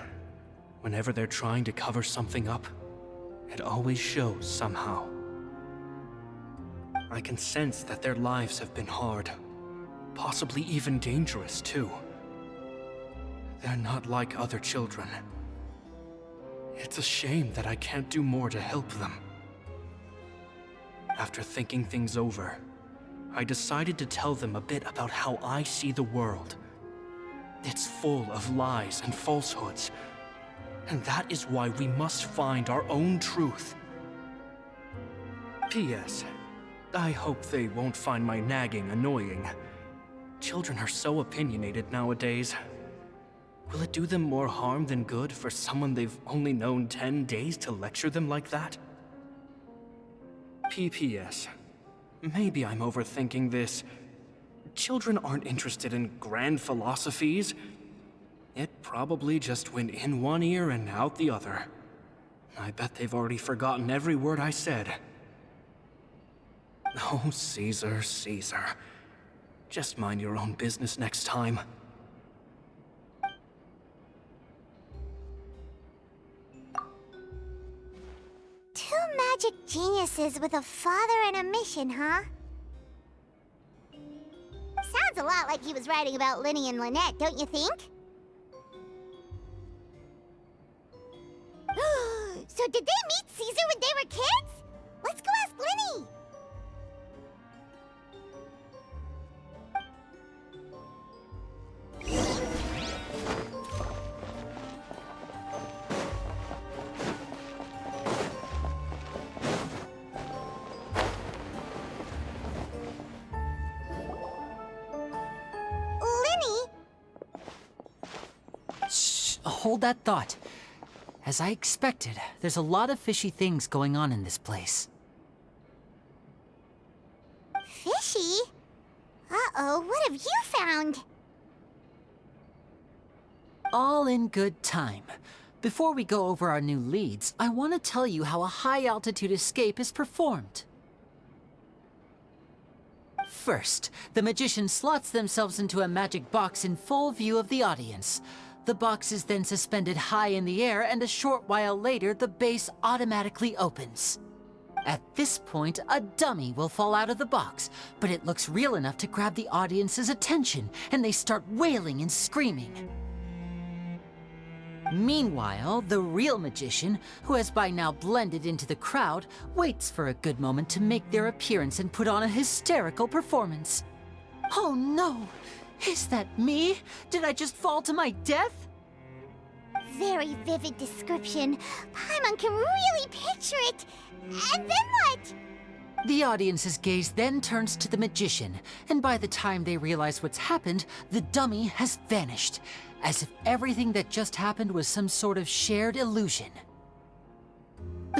Whenever they're trying to cover something up, it always shows somehow. I can sense that their lives have been hard. Possibly even dangerous, too. They're not like other children. It's a shame that I can't do more to help them. After thinking things over, I decided to tell them a bit about how I see the world. It's full of lies and falsehoods, and that is why we must find our own truth. P.S. I hope they won't find my nagging annoying. Children are so opinionated nowadays. Will it do them more harm than good for someone they've only known 10 days to lecture them like that? P.P.S. Maybe I'm overthinking this. Children aren't interested in grand philosophies. It probably just went in one ear and out the other. I bet they've already forgotten every word I said. Oh, Caesar, Caesar. Just mind your own business next time. Two magic geniuses with a father and a mission, huh? Sounds a lot like he was writing about Lyney and Lynette, don't you think? So did they meet Caesar when they were kids? Let's go ask Lyney! Hold that thought. As I expected, there's a lot of fishy things going on in this place. Fishy? Uh-oh, what have you found? All in good time. Before we go over our new leads, I want to tell you how a high-altitude escape is performed. First, the magician slots themselves into a magic box in full view of the audience. The box is then suspended high in the air, and a short while later, the base automatically opens. At this point, a dummy will fall out of the box, but it looks real enough to grab the audience's attention, and they start wailing and screaming. Meanwhile, the real magician, who has by now blended into the crowd, waits for a good moment to make their appearance and put on a hysterical performance. Oh no! Is that me? Did I just fall to my death? Very vivid description. Paimon can really picture it. And then what? The audience's gaze then turns to the magician, and by the time they realize what's happened, the dummy has vanished, as if everything that just happened was some sort of shared illusion.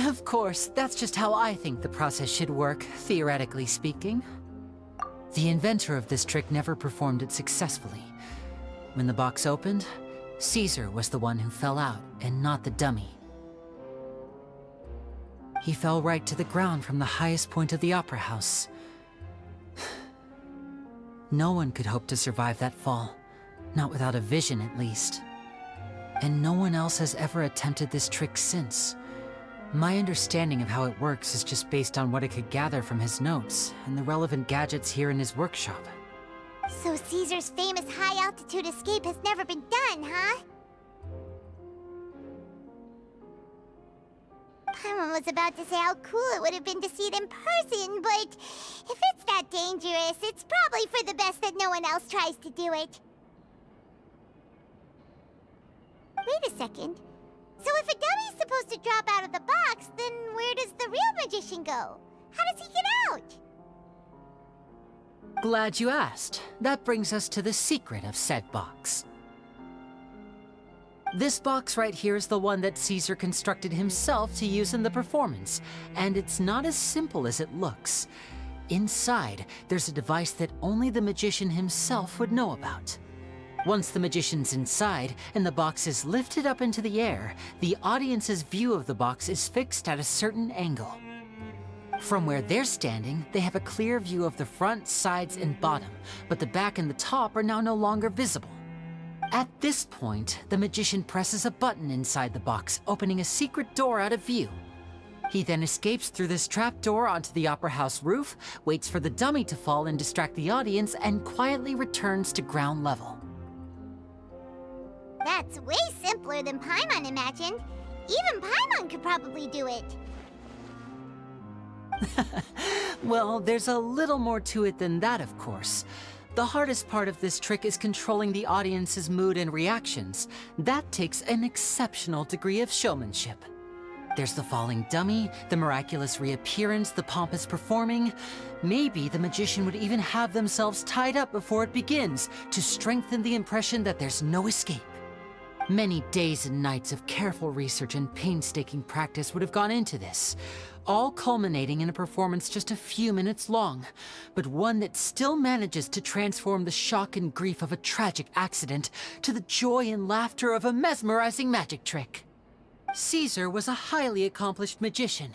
Of course, that's just how I think the process should work, theoretically speaking. The inventor of this trick never performed it successfully. When the box opened, Caesar was the one who fell out, and not the dummy. He fell right to the ground from the highest point of the opera house. No one could hope to survive that fall, not without a vision at least. And no one else has ever attempted this trick since. My understanding of how it works is just based on what I could gather from his notes and the relevant gadgets here in his workshop. So Caesar's famous high-altitude escape has never been done, huh? Paimon was about to say how cool it would have been to see it in person, but if it's that dangerous, it's probably for the best that no one else tries to do it. Wait a second. So if a dummy's supposed to drop out of the box, then where does the real magician go? How does he get out? Glad you asked. That brings us to the secret of said box. This box right here is the one that Caesar constructed himself to use in the performance, and it's not as simple as it looks. Inside, there's a device that only the magician himself would know about. Once the magician's inside and the box is lifted up into the air, the audience's view of the box is fixed at a certain angle. From where they're standing, they have a clear view of the front, sides, and bottom, but the back and the top are now no longer visible. At this point, the magician presses a button inside the box, opening a secret door out of view. He then escapes through this trapdoor onto the Opera House roof, waits for the dummy to fall and distract the audience, and quietly returns to ground level. That's way simpler than Paimon imagined. Even Paimon could probably do it. Well, there's a little more to it than that, of course. The hardest part of this trick is controlling the audience's mood and reactions. That takes an exceptional degree of showmanship. There's the falling dummy, the miraculous reappearance, the pompous performing. Maybe the magician would even have themselves tied up before it begins to strengthen the impression that there's no escape. Many days and nights of careful research and painstaking practice would have gone into this, all culminating in a performance just a few minutes long, but one that still manages to transform the shock and grief of a tragic accident to the joy and laughter of a mesmerizing magic trick. Caesar was a highly accomplished magician.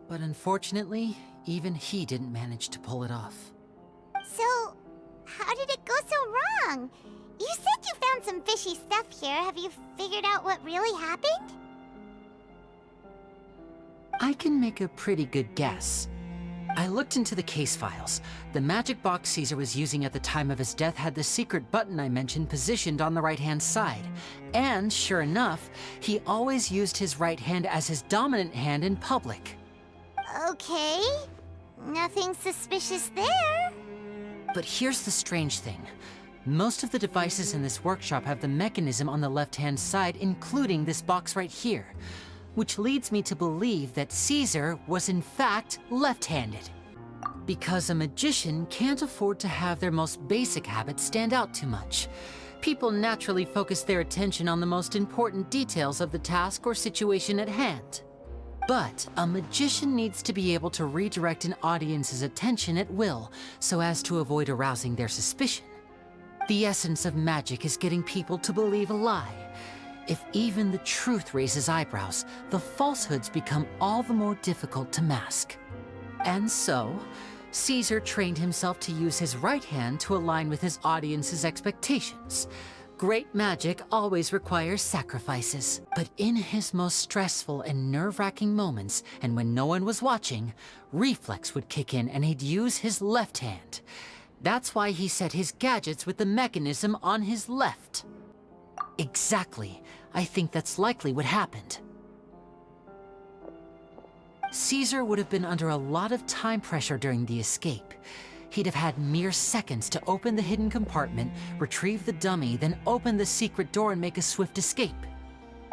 But unfortunately, even he didn't manage to pull it off. So, how did it go so wrong? You said you found some fishy stuff here. Have you figured out what really happened? I can make a pretty good guess. I looked into the case files. The magic box Caesar was using at the time of his death had the secret button I mentioned positioned on the right-hand side. And sure enough, he always used his right hand as his dominant hand in public. Okay. Nothing suspicious there. But here's the strange thing. Most of the devices in this workshop have the mechanism on the left-hand side, including this box right here, which leads me to believe that Caesar was in fact left-handed. Because a magician can't afford to have their most basic habits stand out too much. People naturally focus their attention on the most important details of the task or situation at hand. But a magician needs to be able to redirect an audience's attention at will so as to avoid arousing their suspicion. The essence of magic is getting people to believe a lie. If even the truth raises eyebrows, the falsehoods become all the more difficult to mask. And so, Caesar trained himself to use his right hand to align with his audience's expectations. Great magic always requires sacrifices, but in his most stressful and nerve-wracking moments, and when no one was watching, reflex would kick in and he'd use his left hand. That's why he set his gadgets with the mechanism on his left. Exactly. I think that's likely what happened. Caesar would have been under a lot of time pressure during the escape. He'd have had mere seconds to open the hidden compartment, retrieve the dummy, then open the secret door and make a swift escape.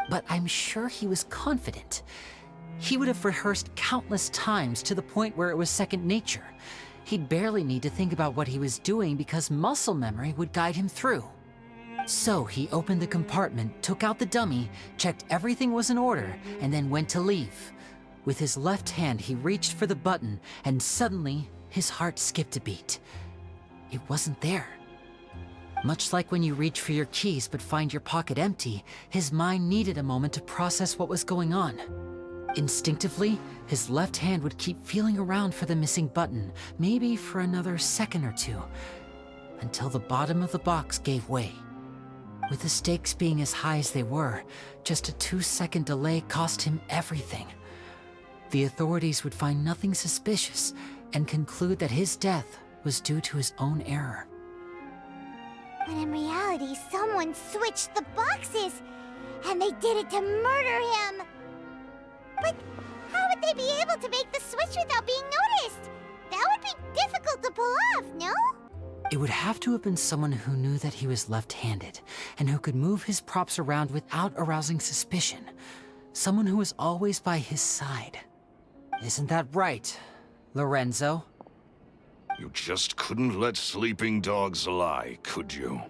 But I'm sure he was confident. He would have rehearsed countless times to the point where it was second nature. He'd barely need to think about what he was doing because muscle memory would guide him through. So he opened the compartment, took out the dummy, checked everything was in order, and then went to leave. With his left hand, he reached for the button, and suddenly, his heart skipped a beat. It wasn't there. Much like when you reach for your keys but find your pocket empty, his mind needed a moment to process what was going on. Instinctively, his left hand would keep feeling around for the missing button, maybe for another second or two, until the bottom of the box gave way. With the stakes being as high as they were, just a 2-second delay cost him everything. The authorities would find nothing suspicious and conclude that his death was due to his own error. But in reality, someone switched the boxes, and they did it to murder him. But how would they be able to make the switch without being noticed? That would be difficult to pull off, no? It would have to have been someone who knew that he was left-handed and who could move his props around without arousing suspicion. Someone who was always by his side. Isn't that right, Lorenzo? You just couldn't let sleeping dogs lie, could you?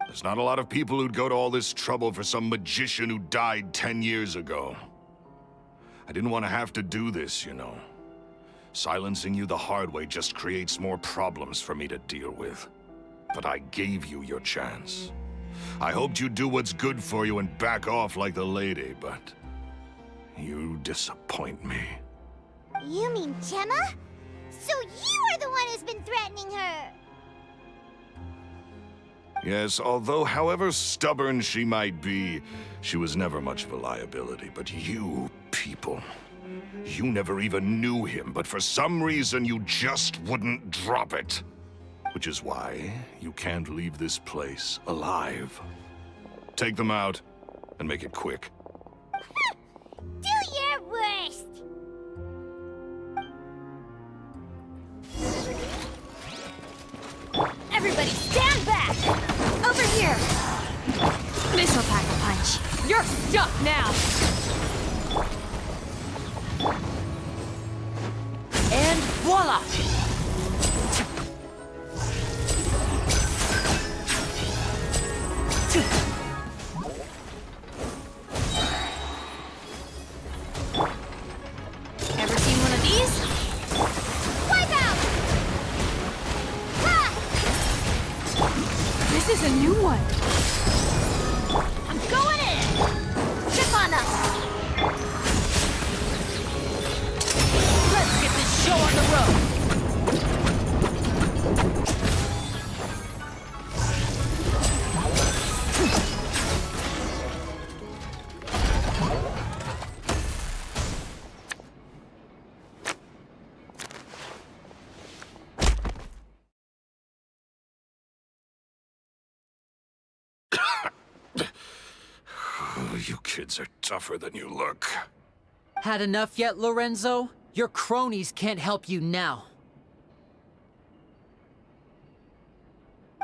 There's not a lot of people who'd go to all this trouble for some magician who died 10 years ago. I didn't want to have to do this, you know. Silencing you the hard way just creates more problems for me to deal with. But I gave you your chance. I hoped you'd do what's good for you and back off like the lady, but you disappoint me. You mean Gemma? So you are the one who's been threatening her! Yes, although however stubborn she might be, she was never much of a liability. But you people. You never even knew him, but for some reason you just wouldn't drop it. Which is why you can't leave this place alive. Take them out, and make it quick. Do your worst! Everybody stand back! Over here! This'll pack a punch. You're stuck now! And voila! Ever seen one of these? Wipe out! Ha! This is a new one. I'm going in! Chip on up! Let's get this show on the road! You kids are tougher than you look. Had enough yet, Lorenzo? Your cronies can't help you now.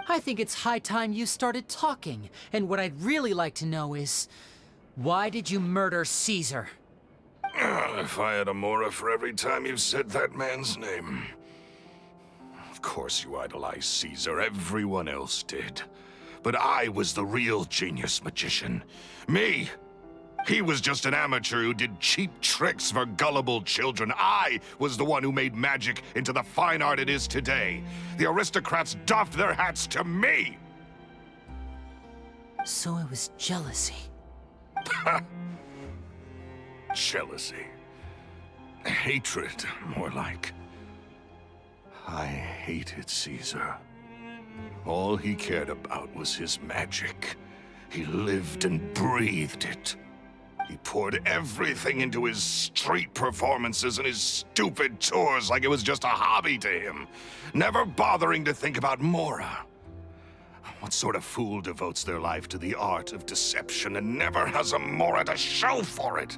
I think it's high time you started talking, and what I'd really like to know is, why did you murder Caesar? If I had a Mora for every time you said that man's name. Of course you idolized Caesar, everyone else did. But I was the real genius magician. Me! He was just an amateur who did cheap tricks for gullible children. I was the one who made magic into the fine art it is today. The aristocrats doffed their hats to me! So it was jealousy. Jealousy. Hatred, more like. I hated Caesar. All he cared about was his magic. He lived and breathed it. He poured everything into his street performances and his stupid tours like it was just a hobby to him, never bothering to think about Mora. What sort of fool devotes their life to the art of deception and never has a Mora to show for it?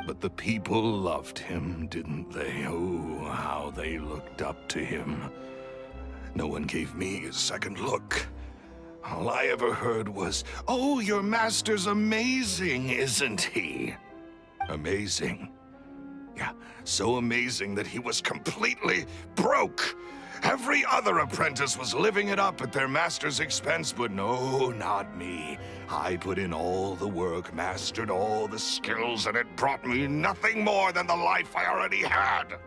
But the people loved him, didn't they? Oh, how they looked up to him. No one gave me a second look. All I ever heard was, "Oh, your master's amazing, isn't he?" Amazing. Yeah, so amazing that he was completely broke. Every other apprentice was living it up at their master's expense, but no, not me. I put in all the work, mastered all the skills, and it brought me nothing more than the life I already had.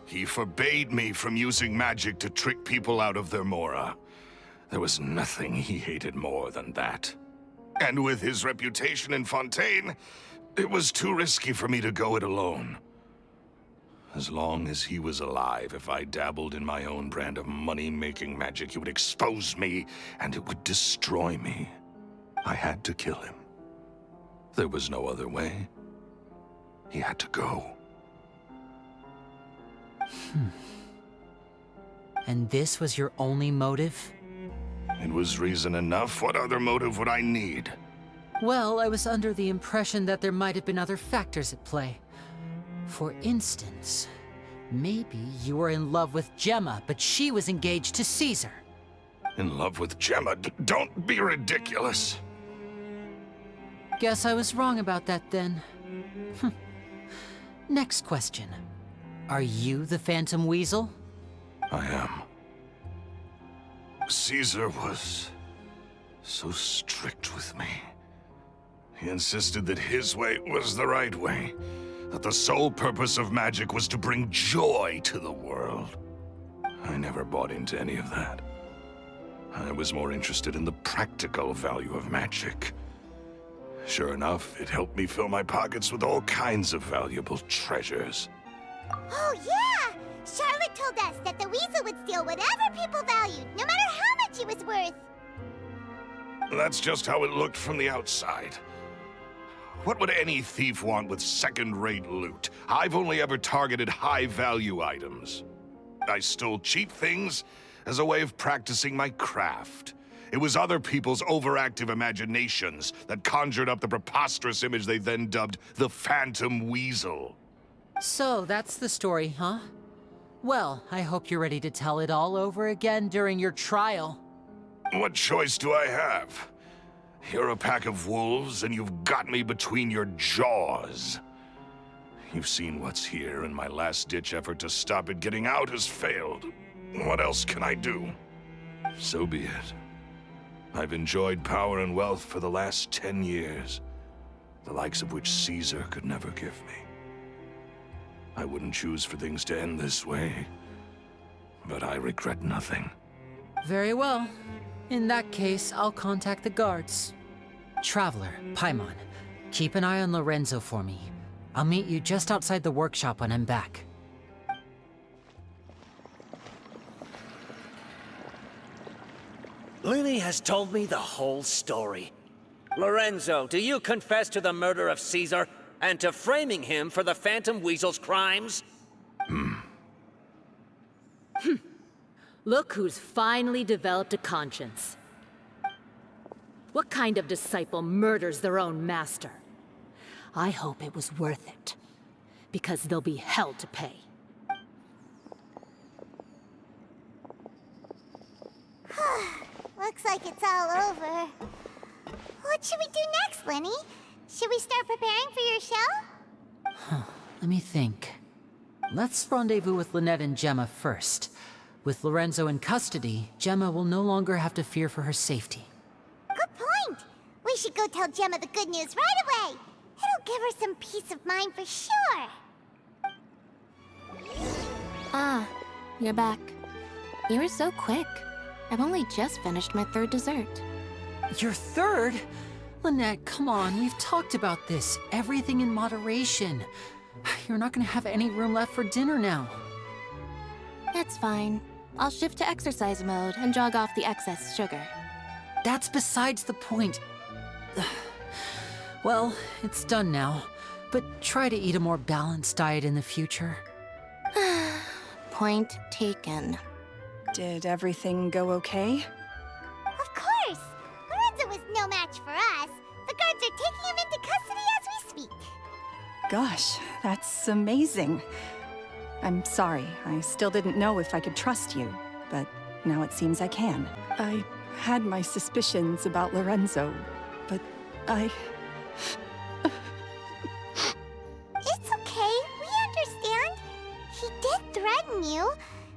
He forbade me from using magic to trick people out of their Mora. There was nothing he hated more than that. And with his reputation in Fontaine, it was too risky for me to go it alone. As long as he was alive, if I dabbled in my own brand of money-making magic, he would expose me, and it would destroy me. I had to kill him. There was no other way. He had to go. And this was your only motive? It was reason enough. What other motive would I need? Well, I was under the impression that there might have been other factors at play. For instance, maybe you were in love with Gemma, but she was engaged to Caesar. In love with Gemma? Don't be ridiculous. Guess I was wrong about that then. Next question. Are you the Phantom Weasel? I am. Caesar was so strict with me. He insisted that his way was the right way, that the sole purpose of magic was to bring joy to the world. I never bought into any of that. I was more interested in the practical value of magic. Sure enough, it helped me fill my pockets with all kinds of valuable treasures. Oh, yeah! Charlotte told us that the weasel would steal whatever people valued, no matter how much it was worth. That's just how it looked from the outside. What would any thief want with second-rate loot? I've only ever targeted high-value items. I stole cheap things as a way of practicing my craft. It was other people's overactive imaginations that conjured up the preposterous image they then dubbed the Phantom Weasel. So that's the story, huh? Well, I hope you're ready to tell it all over again during your trial. What choice do I have? You're a pack of wolves, and you've got me between your jaws. You've seen what's here, and my last-ditch effort to stop it getting out has failed. What else can I do? So be it. I've enjoyed power and wealth for the last 10 years, the likes of which Caesar could never give me. I wouldn't choose for things to end this way, but I regret nothing. Very well. In that case, I'll contact the guards. Traveler, Paimon, keep an eye on Lorenzo for me. I'll meet you just outside the workshop when I'm back. Lyney has told me the whole story. Lorenzo, do you confess to the murder of Caesar and to framing him for the Phantom Weasel's crimes? Look who's finally developed a conscience. What kind of disciple murders their own master? I hope it was worth it, because there'll be hell to pay. Looks like it's all over. What should we do next, Lyney? Should we start preparing for your show? Let me think. Let's rendezvous with Lynette and Gemma first. With Lorenzo in custody, Gemma will no longer have to fear for her safety. Good point. We should go tell Gemma the good news right away. It'll give her some peace of mind for sure. Ah, you're back. You were so quick. I've only just finished my third dessert. Your third? Lynette, come on, we've talked about this. Everything in moderation. You're not gonna have any room left for dinner now. That's fine. I'll shift to exercise mode and jog off the excess sugar. That's besides the point. Well, it's done now, but try to eat a more balanced diet in the future. Point taken. Did everything go okay? Of course! Lorenzo was no match for us. The guards are taking him into custody as we speak. Gosh, that's amazing. I'm sorry, I still didn't know if I could trust you, but now it seems I can. I had my suspicions about Lorenzo, but I... It's okay, we understand. He did threaten you.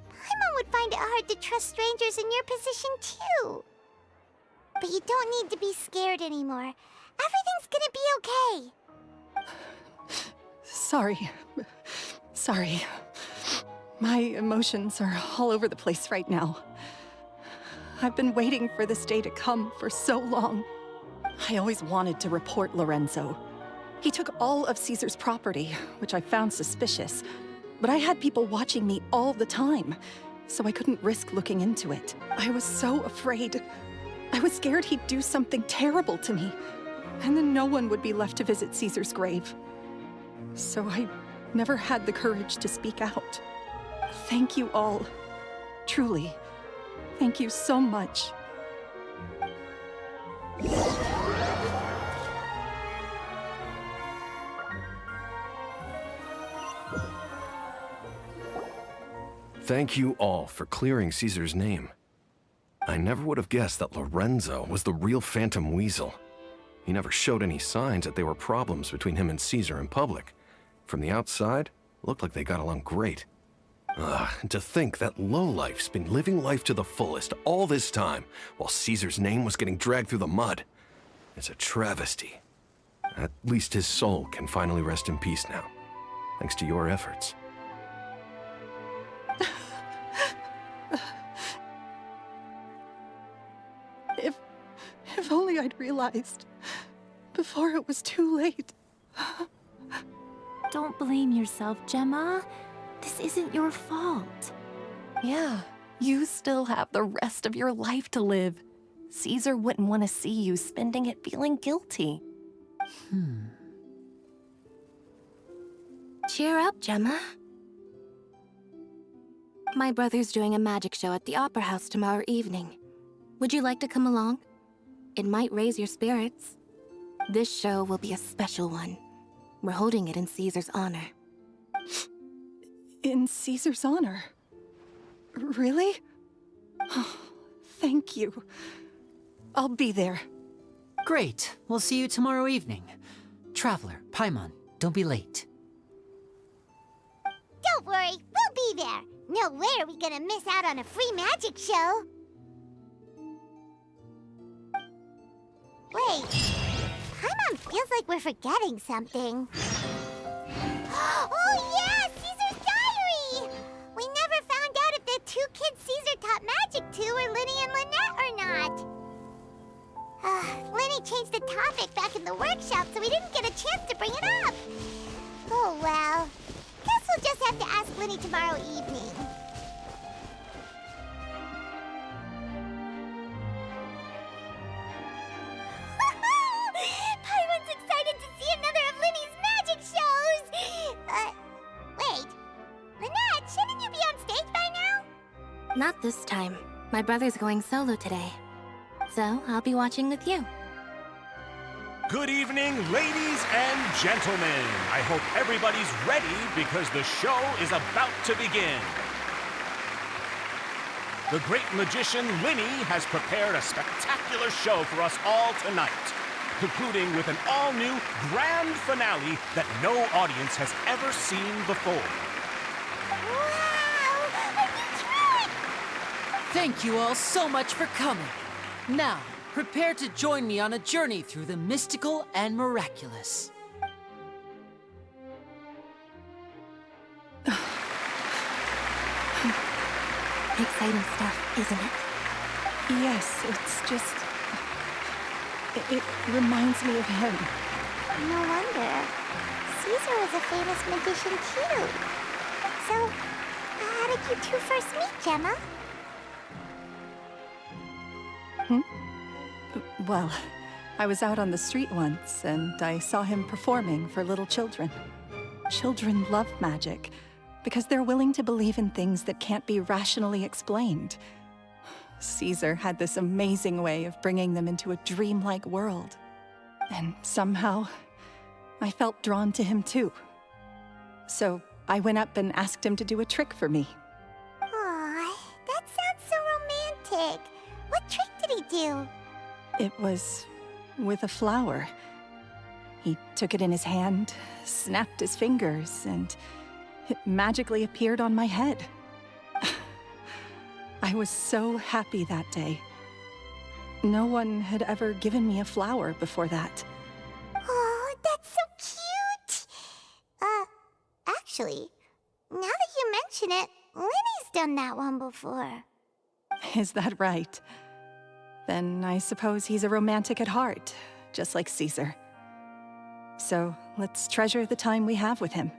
Paimon would find it hard to trust strangers in your position, too. But you don't need to be scared anymore. Everything's gonna be okay. Sorry. My emotions are all over the place right now. I've been waiting for this day to come for so long. I always wanted to report Lorenzo. He took all of Caesar's property, which I found suspicious, but I had people watching me all the time, so I couldn't risk looking into it. I was so afraid. I was scared he'd do something terrible to me, and then no one would be left to visit Caesar's grave. So I never had the courage to speak out. Thank you all. Truly. Thank you so much. Thank you all for clearing Caesar's name. I never would have guessed that Lorenzo was the real Phantom Weasel. He never showed any signs that there were problems between him and Caesar in public. From the outside, it looked like they got along great. And to think that lowlife's been living life to the fullest all this time, while Caesar's name was getting dragged through the mud. It's a travesty. At least his soul can finally rest in peace now, thanks to your efforts. If only I'd realized before it was too late. Don't blame yourself, Gemma. This isn't your fault. Yeah, you still have the rest of your life to live. Caesar wouldn't want to see you spending it feeling guilty. Cheer up, Gemma. My brother's doing a magic show at the Opera House tomorrow evening. Would you like to come along? It might raise your spirits. This show will be a special one. We're holding it in Caesar's honor. In Caesar's honor? Really? Oh, thank you. I'll be there. Great. We'll see you tomorrow evening. Traveler, Paimon, don't be late. Don't worry, we'll be there. No way are we gonna miss out on a free magic show. Wait, Paimon feels like we're forgetting something. Oh yeah, Caesar's diary! We never found out if the two kids Caesar taught magic to were Lyney and Lynette or not. Lyney changed the topic back in the workshop, so we didn't get a chance to bring it up. Oh well. Guess we'll just have to ask Lyney tomorrow evening. Paimon's excited to see another of Lyney's magic shows! Wait. Lynette, shouldn't you be on stage by now? Not this time. My brother's going solo today. So, I'll be watching with you. Good evening, ladies and gentlemen. I hope everybody's ready because the show is about to begin. The great magician Lyney has prepared a spectacular show for us all tonight, concluding with an all-new grand finale that no audience has ever seen before. Thank you all so much for coming. Now, prepare to join me on a journey through the mystical and miraculous. Exciting stuff, isn't it? Yes, it's just... It reminds me of him. No wonder. Caesar was a famous magician too. So, how did you two first meet, Gemma? Well, I was out on the street once, and I saw him performing for little children. Children love magic, because they're willing to believe in things that can't be rationally explained. Caesar had this amazing way of bringing them into a dreamlike world. And somehow, I felt drawn to him too. So I went up and asked him to do a trick for me. Aw, that sounds so romantic. What trick did he do? It was with a flower. He took it in his hand, snapped his fingers, and it magically appeared on my head. I was so happy that day. No one had ever given me a flower before that. Oh, that's so cute! Actually, now that you mention it, Lyney's done that one before. Is that right? Then I suppose he's a romantic at heart, just like Caesar. So let's treasure the time we have with him.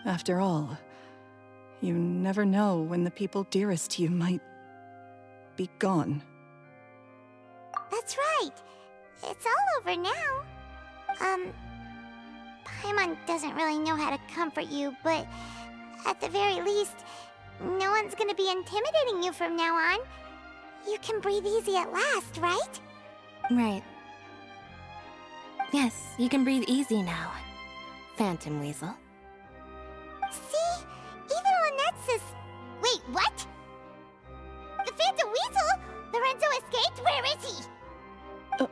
After all, you never know when the people dearest to you might be gone. That's right. It's all over now. Paimon doesn't really know how to comfort you, but at the very least, no one's gonna be intimidating you from now on. You can breathe easy at last, right? Right. Yes, you can breathe easy now, Phantom Weasel. See? Even Lynette says... Wait, what? The Phantom Weasel? Lorenzo escaped? Where is he?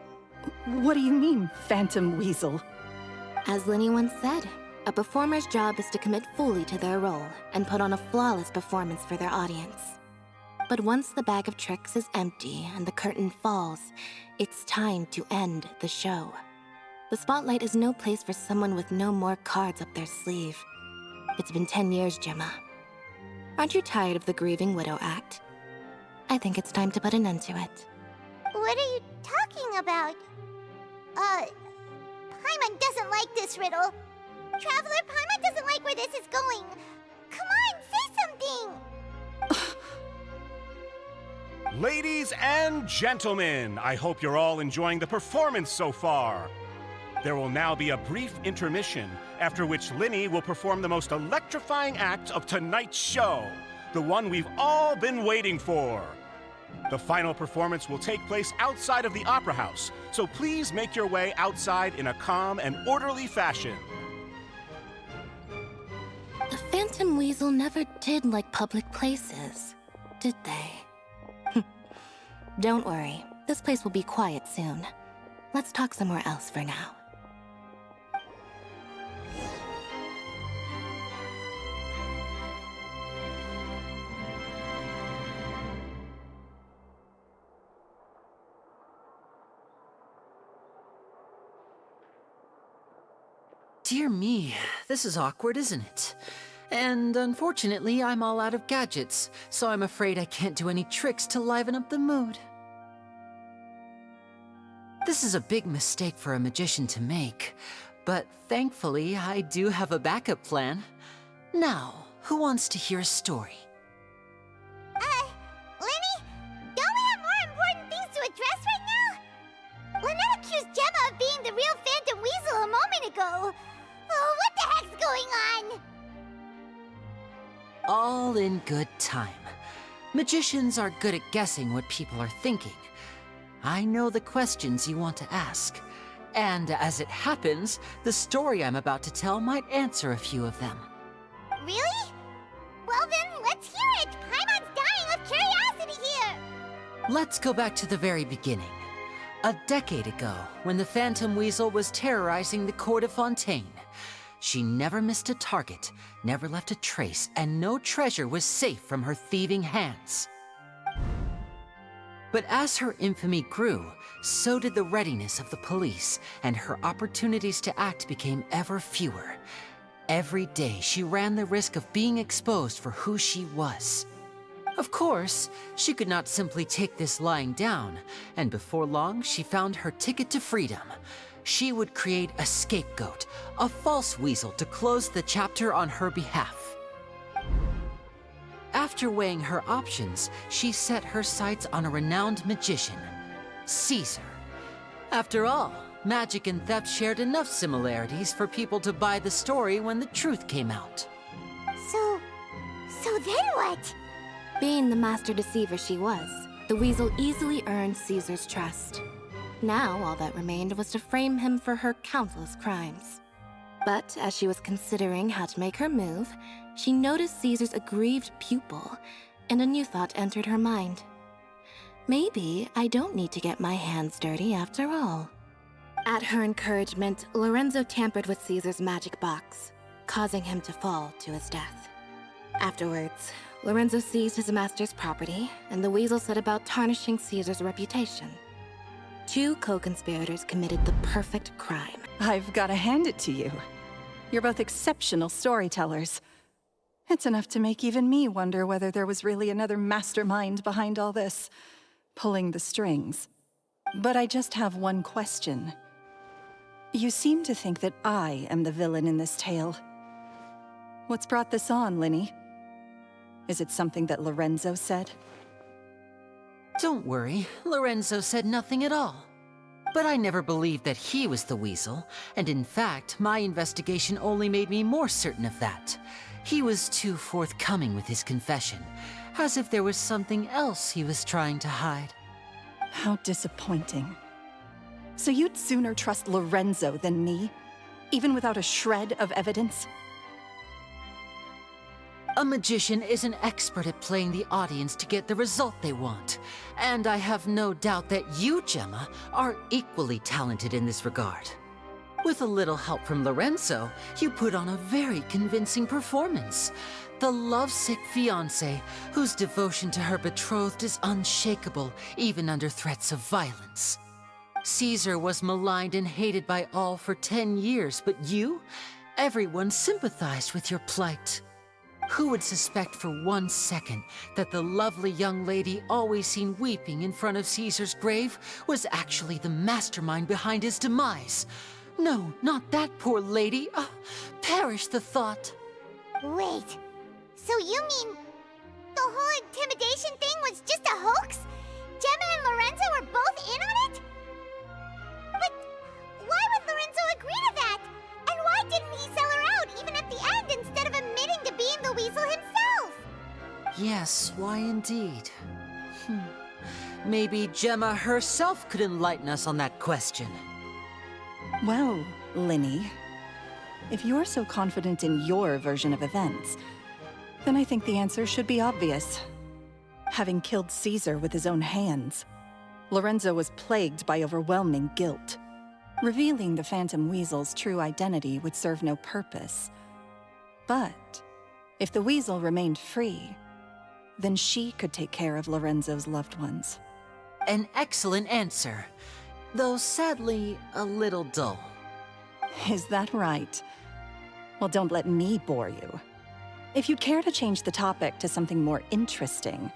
What do you mean, Phantom Weasel? As Lyney once said, a performer's job is to commit fully to their role and put on a flawless performance for their audience. But once the bag of tricks is empty and the curtain falls, it's time to end the show. The spotlight is no place for someone with no more cards up their sleeve. It's been 10 years, Gemma. Aren't you tired of the grieving widow act? I think it's time to put an end to it. What are you talking about? Paimon doesn't like this riddle. Traveler, Paimon doesn't like where this is going. Come on, say something! Ladies and gentlemen, I hope you're all enjoying the performance so far. There will now be a brief intermission after which Lyney will perform the most electrifying act of tonight's show, the one we've all been waiting for. The final performance will take place outside of the Opera House, so please make your way outside in a calm and orderly fashion. The Phantom Weasel never did like public places, did they? Don't worry, this place will be quiet soon. Let's talk somewhere else for now. Dear me, this is awkward, isn't it? And unfortunately, I'm all out of gadgets, so I'm afraid I can't do any tricks to liven up the mood. This is a big mistake for a magician to make, but thankfully, I do have a backup plan. Now, who wants to hear a story? Lyney? Don't we have more important things to address right now? Lynette accused Gemma of being the real Phantom Weasel a moment ago. Oh, what the heck's going on? All in good time. Magicians are good at guessing what people are thinking. I know the questions you want to ask. And as it happens, the story I'm about to tell might answer a few of them. Really? Well then, let's hear it! Paimon's dying of curiosity here! Let's go back to the very beginning. A decade ago, when the Phantom Weasel was terrorizing the court of Fontaine. She never missed a target, never left a trace, and no treasure was safe from her thieving hands. But as her infamy grew, so did the readiness of the police, and her opportunities to act became ever fewer. Every day, she ran the risk of being exposed for who she was. Of course, she could not simply take this lying down, and before long, she found her ticket to freedom. She would create a scapegoat, a false weasel to close the chapter on her behalf. After weighing her options, she set her sights on a renowned magician, Caesar. After all, magic and theft shared enough similarities for people to buy the story when the truth came out. So then what? Being the master deceiver she was, the weasel easily earned Caesar's trust. Now, all that remained was to frame him for her countless crimes. But as she was considering how to make her move, she noticed Caesar's aggrieved pupil, and a new thought entered her mind. Maybe I don't need to get my hands dirty after all. At her encouragement, Lorenzo tampered with Caesar's magic box, causing him to fall to his death. Afterwards, Lorenzo seized his master's property, and the weasel set about tarnishing Caesar's reputation. Two co-conspirators committed the perfect crime. I've got to hand it to you. You're both exceptional storytellers. It's enough to make even me wonder whether there was really another mastermind behind all this, pulling the strings. But I just have one question. You seem to think that I am the villain in this tale. What's brought this on, Lyney? Is it something that Lorenzo said? Don't worry, Lorenzo said nothing at all. But I never believed that he was the weasel, and in fact, my investigation only made me more certain of that. He was too forthcoming with his confession, as if there was something else he was trying to hide. How disappointing. So you'd sooner trust Lorenzo than me, even without a shred of evidence? A magician is an expert at playing the audience to get the result they want. And I have no doubt that you, Gemma, are equally talented in this regard. With a little help from Lorenzo, you put on a very convincing performance. The lovesick fiancé, whose devotion to her betrothed is unshakable, even under threats of violence. Caesar was maligned and hated by all for 10 years, but you? Everyone sympathized with your plight. Who would suspect for 1 second that the lovely young lady always seen weeping in front of Caesar's grave was actually the mastermind behind his demise? No, not that poor lady. Perish the thought. Wait, so you mean the whole intimidation thing was just a hoax? Gemma and Lorenzo were both in on it? But why would Lorenzo agree to that? And why didn't he sell her out even at the end instead of admitting to being the weasel himself? Yes, why indeed? Maybe Gemma herself could enlighten us on that question. Well, Lyney, if you're so confident in your version of events, then I think the answer should be obvious. Having killed Caesar with his own hands, Lorenzo was plagued by overwhelming guilt. Revealing the Phantom Weasel's true identity would serve no purpose. But if the Weasel remained free, then she could take care of Lorenzo's loved ones. An excellent answer, though sadly a little dull. Is that right? Well, don't let me bore you. If you'd care to change the topic to something more interesting,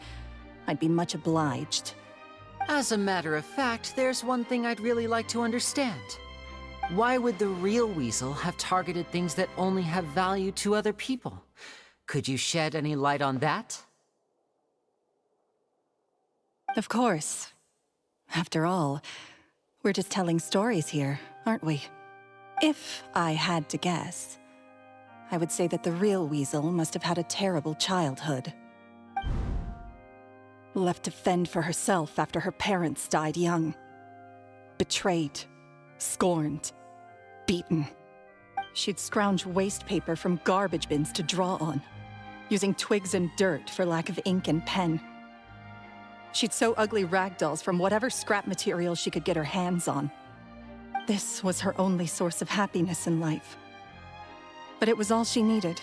I'd be much obliged. As a matter of fact, there's one thing I'd really like to understand. Why would the real Weasel have targeted things that only have value to other people? Could you shed any light on that? Of course. After all, we're just telling stories here, aren't we? If I had to guess, I would say that the real Weasel must have had a terrible childhood. Left to fend for herself after her parents died young. Betrayed, scorned, beaten. She'd scrounge waste paper from garbage bins to draw on, using twigs and dirt for lack of ink and pen. She'd sew ugly rag dolls from whatever scrap material she could get her hands on. This was her only source of happiness in life. But it was all she needed,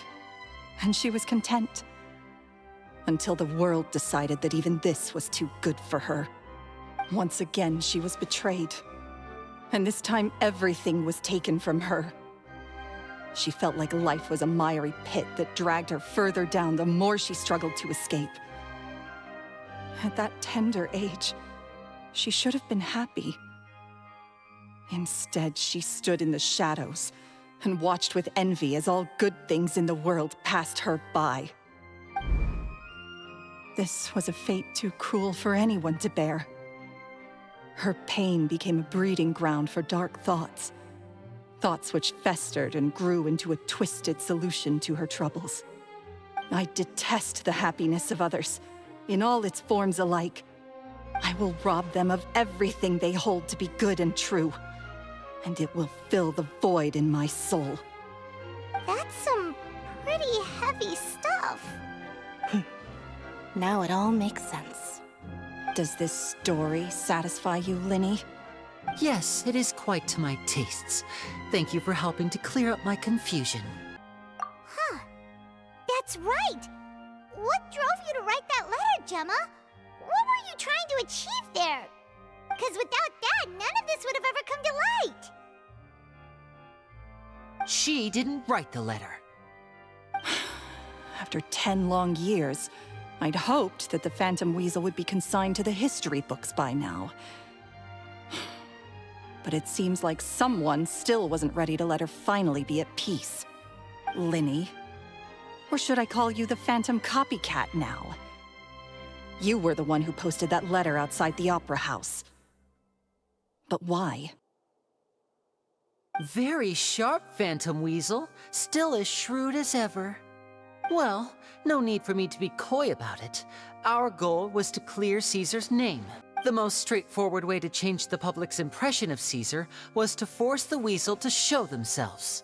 and she was content. Until the world decided that even this was too good for her. Once again, she was betrayed. And this time, everything was taken from her. She felt like life was a miry pit that dragged her further down the more she struggled to escape. At that tender age, she should have been happy. Instead, she stood in the shadows and watched with envy as all good things in the world passed her by. This was a fate too cruel for anyone to bear. Her pain became a breeding ground for dark thoughts. Thoughts which festered and grew into a twisted solution to her troubles. I detest the happiness of others, in all its forms alike. I will rob them of everything they hold to be good and true, and it will fill the void in my soul. That's some pretty heavy stuff. Now it all makes sense. Does this story satisfy you, Lyney? Yes, it is quite to my tastes. Thank you for helping to clear up my confusion. Huh. That's right. What drove you to write that letter, Gemma? What were you trying to achieve there? Because without that, none of this would have ever come to light. She didn't write the letter. After 10 long years, I'd hoped that the Phantom Weasel would be consigned to the history books by now. But it seems like someone still wasn't ready to let her finally be at peace. Lyney. Or should I call you the Phantom Copycat now? You were the one who posted that letter outside the Opera House. But why? Very sharp, Phantom Weasel. Still as shrewd as ever. Well, no need for me to be coy about it. Our goal was to clear Caesar's name. The most straightforward way to change the public's impression of Caesar was to force the Weasel to show themselves.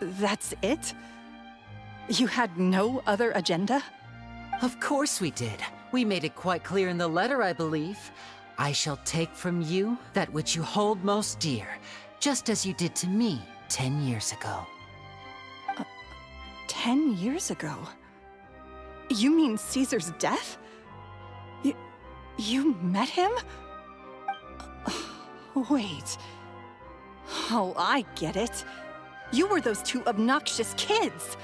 That's it? You had no other agenda? Of course we did. We made it quite clear in the letter, I believe. I shall take from you that which you hold most dear, just as you did to me 10 years ago. 10 years ago? You mean Caesar's death? You met him? Wait. Oh, I get it. You were those two obnoxious kids.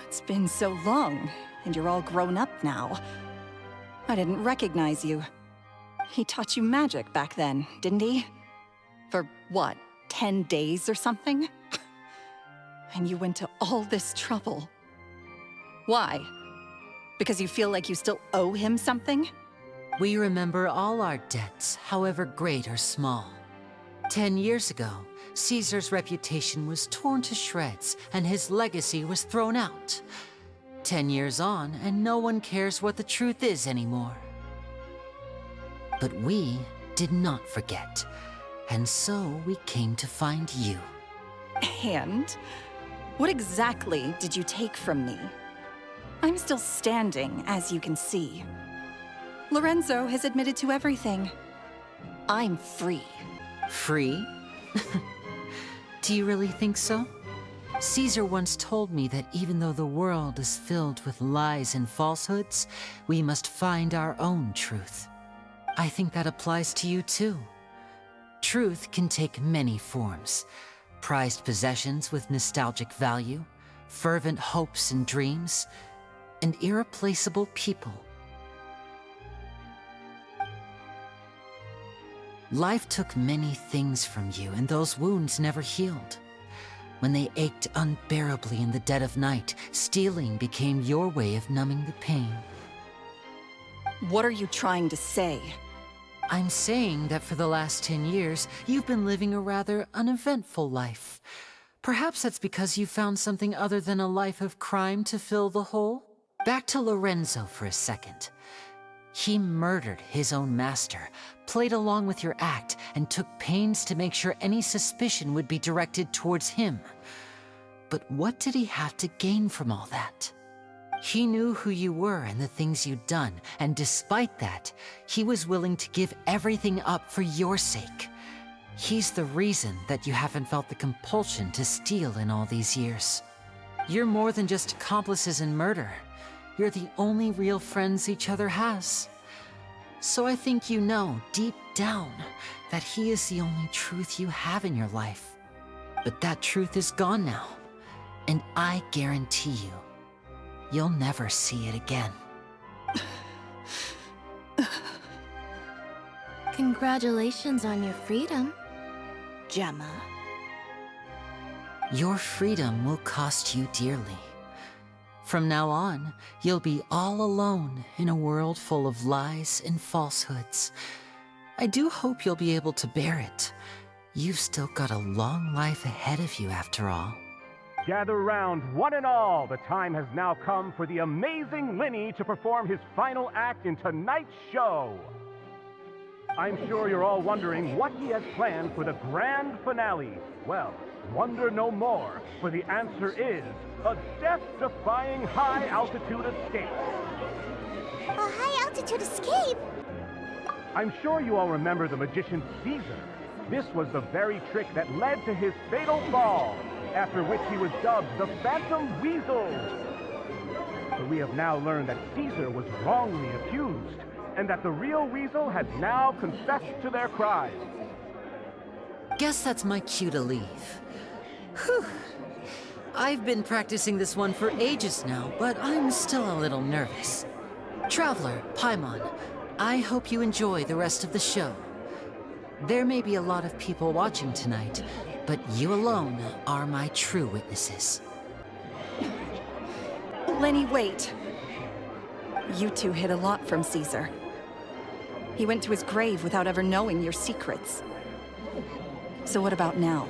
It's been so long, and you're all grown up now. I didn't recognize you. He taught you magic back then, didn't he? For what, 10 days or something? And you went to all this trouble. Why? Because you feel like you still owe him something? We remember all our debts, however great or small. 10 years ago, Caesar's reputation was torn to shreds, and his legacy was thrown out. 10 years on, and no one cares what the truth is anymore. But we did not forget, and so we came to find you. And? What exactly did you take from me? I'm still standing, as you can see. Lorenzo has admitted to everything. I'm free. Free? Do you really think so? Caesar once told me that even though the world is filled with lies and falsehoods, we must find our own truth. I think that applies to you too. Truth can take many forms. Prized possessions with nostalgic value, fervent hopes and dreams, and irreplaceable people. Life took many things from you, and those wounds never healed. When they ached unbearably in the dead of night, stealing became your way of numbing the pain. What are you trying to say? I'm saying that for the last 10 years, you've been living a rather uneventful life. Perhaps that's because you found something other than a life of crime to fill the hole? Back to Lorenzo for a second. He murdered his own master, played along with your act, and took pains to make sure any suspicion would be directed towards him. But what did he have to gain from all that? He knew who you were and the things you'd done, and despite that, he was willing to give everything up for your sake. He's the reason that you haven't felt the compulsion to steal in all these years. You're more than just accomplices in murder. You're the only real friends each other has. So I think you know, deep down, that he is the only truth you have in your life. But that truth is gone now, and I guarantee you, you'll never see it again. Congratulations on your freedom, Gemma. Your freedom will cost you dearly. From now on, you'll be all alone in a world full of lies and falsehoods. I do hope you'll be able to bear it. You've still got a long life ahead of you after all. Gather round, one and all. The time has now come for the amazing Lyney to perform his final act in tonight's show. I'm sure you're all wondering what he has planned for the grand finale. Well, wonder no more, for the answer is a death-defying high-altitude escape. A high-altitude escape? I'm sure you all remember the magician Caesar. This was the very trick that led to his fatal fall, after which he was dubbed the Phantom Weasel. But we have now learned that Caesar was wrongly accused, and that the real Weasel had now confessed to their crimes. Guess that's my cue to leave. Whew. I've been practicing this one for ages now, but I'm still a little nervous. Traveler, Paimon, I hope you enjoy the rest of the show. There may be a lot of people watching tonight, but you alone are my true witnesses. Lyney, wait. You two hid a lot from Caesar. He went to his grave without ever knowing your secrets. So what about now?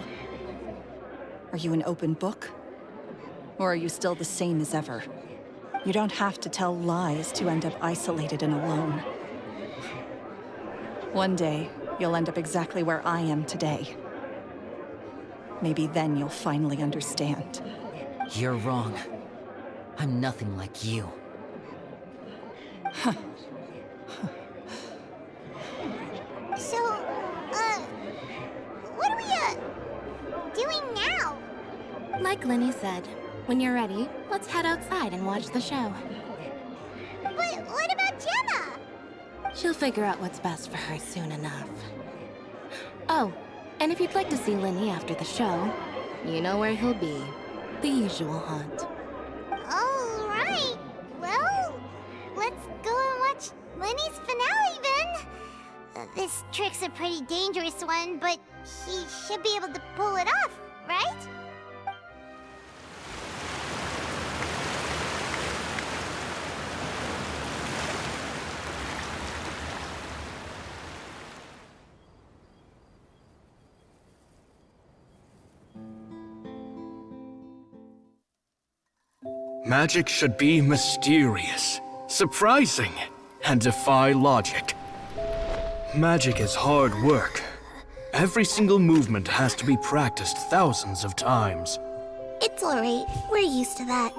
Are you an open book? Or are you still the same as ever? You don't have to tell lies to end up isolated and alone. One day, you'll end up exactly where I am today. Maybe then you'll finally understand. You're wrong. I'm nothing like you. So, what are we, doing now? Like Lyney said, when you're ready, let's head outside and watch the show. But what about Gemma? She'll figure out what's best for her soon enough. Oh, and if you'd like to see Lyney after the show, you know where he'll be. The usual haunt. All right. Well, let's go and watch Lyney's finale then. This trick's a pretty dangerous one, but he should be able to pull it off, right? Magic should be mysterious, surprising, and defy logic. Magic is hard work. Every single movement has to be practiced thousands of times. It's alright. We're used to that.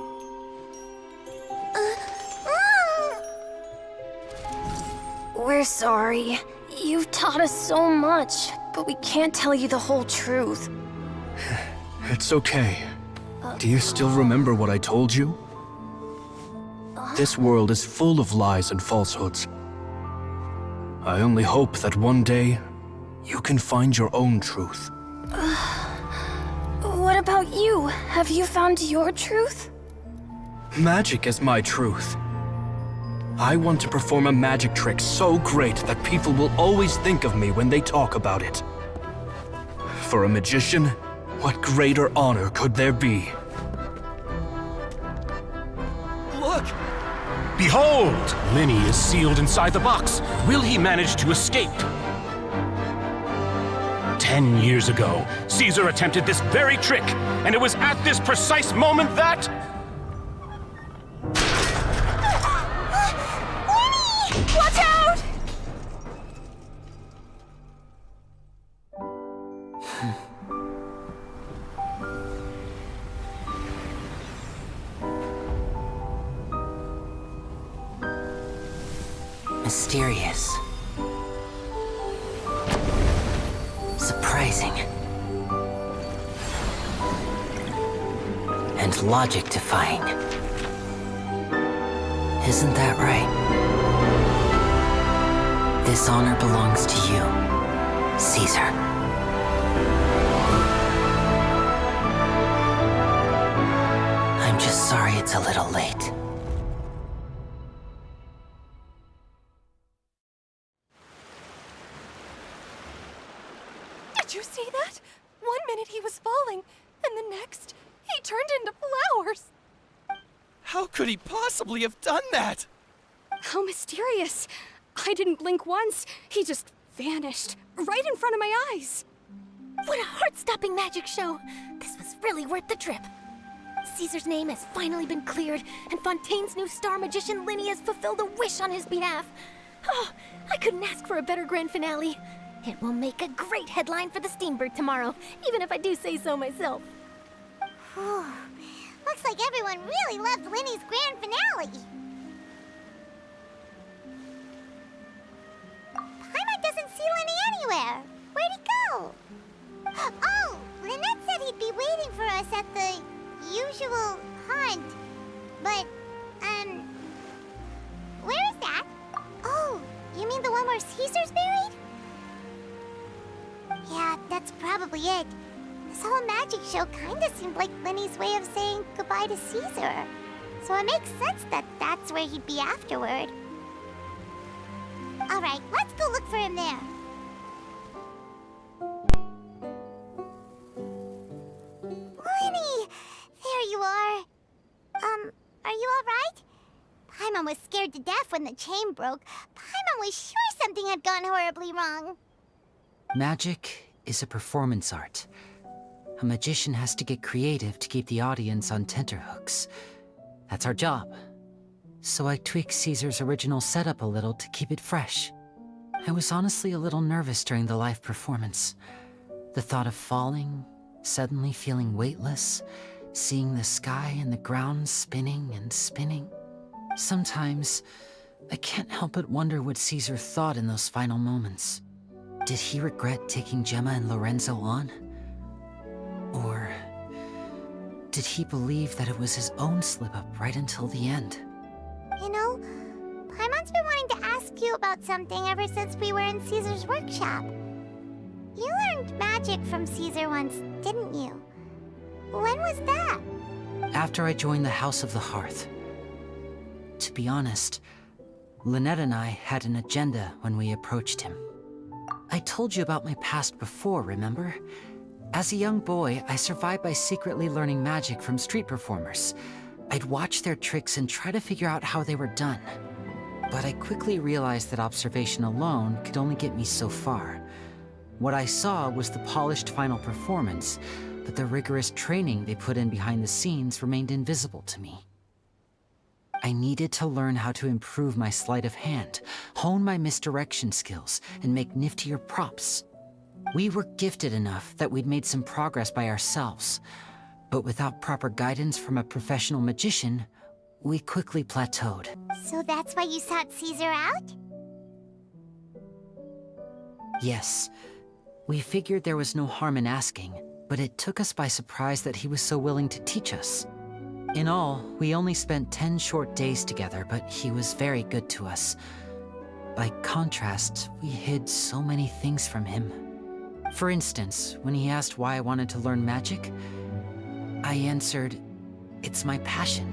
We're sorry. You've taught us so much, but we can't tell you the whole truth. It's okay. Do you still remember what I told you? This world is full of lies and falsehoods. I only hope that one day, you can find your own truth. What about you? Have you found your truth? Magic is my truth. I want to perform a magic trick so great that people will always think of me when they talk about it. For a magician, what greater honor could there be? Look! Behold! Lyney is sealed inside the box. Will he manage to escape? 10 years ago, Caesar attempted this very trick, and it was at this precise moment that... Watch out! Mysterious. Surprising. And logic-defying. Isn't that right? This honor belongs to you, Caesar. I'm just sorry it's a little late. Did you see that? 1 minute he was falling, and the next, he turned into flowers. How could he possibly have done that? How mysterious. I didn't blink once. He just vanished, right in front of my eyes. What a heart-stopping magic show! This was really worth the trip. Caesar's name has finally been cleared, and Fontaine's new star magician Lyney has fulfilled a wish on his behalf. Oh, I couldn't ask for a better grand finale. It will make a great headline for the Steambird tomorrow, even if I do say so myself. Whew. Looks like everyone really loved Lyney's grand finale. Paimon doesn't see Lyney anywhere. Where'd he go? Oh, Lynette said he'd be waiting for us at the usual hunt. But, where is that? Oh, you mean the one where Caesar's buried? Yeah, that's probably it. This whole magic show kinda seemed like Lyney's way of saying goodbye to Caesar. So it makes sense that that's where he'd be afterward. Alright, let's go look for him there. Lyney! There you are. Are you alright? Paimon was scared to death when the chain broke. Paimon was sure something had gone horribly wrong. Magic is a performance art. A magician has to get creative to keep the audience on tenterhooks. That's our job. So I tweaked Caesar's original setup a little to keep it fresh. I was honestly a little nervous during the live performance. The thought of falling, suddenly feeling weightless, seeing the sky and the ground spinning and spinning. Sometimes, I can't help but wonder what Caesar thought in those final moments. Did he regret taking Gemma and Lorenzo on? Or did he believe that it was his own slip-up right until the end? You know, Paimon's been wanting to ask you about something ever since we were in Caesar's workshop. You learned magic from Caesar once, didn't you? When was that? After I joined the House of the Hearth. To be honest, Lynette and I had an agenda when we approached him. I told you about my past before, remember? As a young boy, I survived by secretly learning magic from street performers. I'd watch their tricks and try to figure out how they were done. But I quickly realized that observation alone could only get me so far. What I saw was the polished final performance, but the rigorous training they put in behind the scenes remained invisible to me. I needed to learn how to improve my sleight of hand, hone my misdirection skills, and make niftier props. We were gifted enough that we'd made some progress by ourselves, but without proper guidance from a professional magician, we quickly plateaued. So that's why you sought Caesar out? Yes, we figured there was no harm in asking, but it took us by surprise that he was so willing to teach us. In all, we only spent 10 short days together, but he was very good to us. By contrast, we hid so many things from him. For instance, when he asked why I wanted to learn magic, I answered, "It's my passion."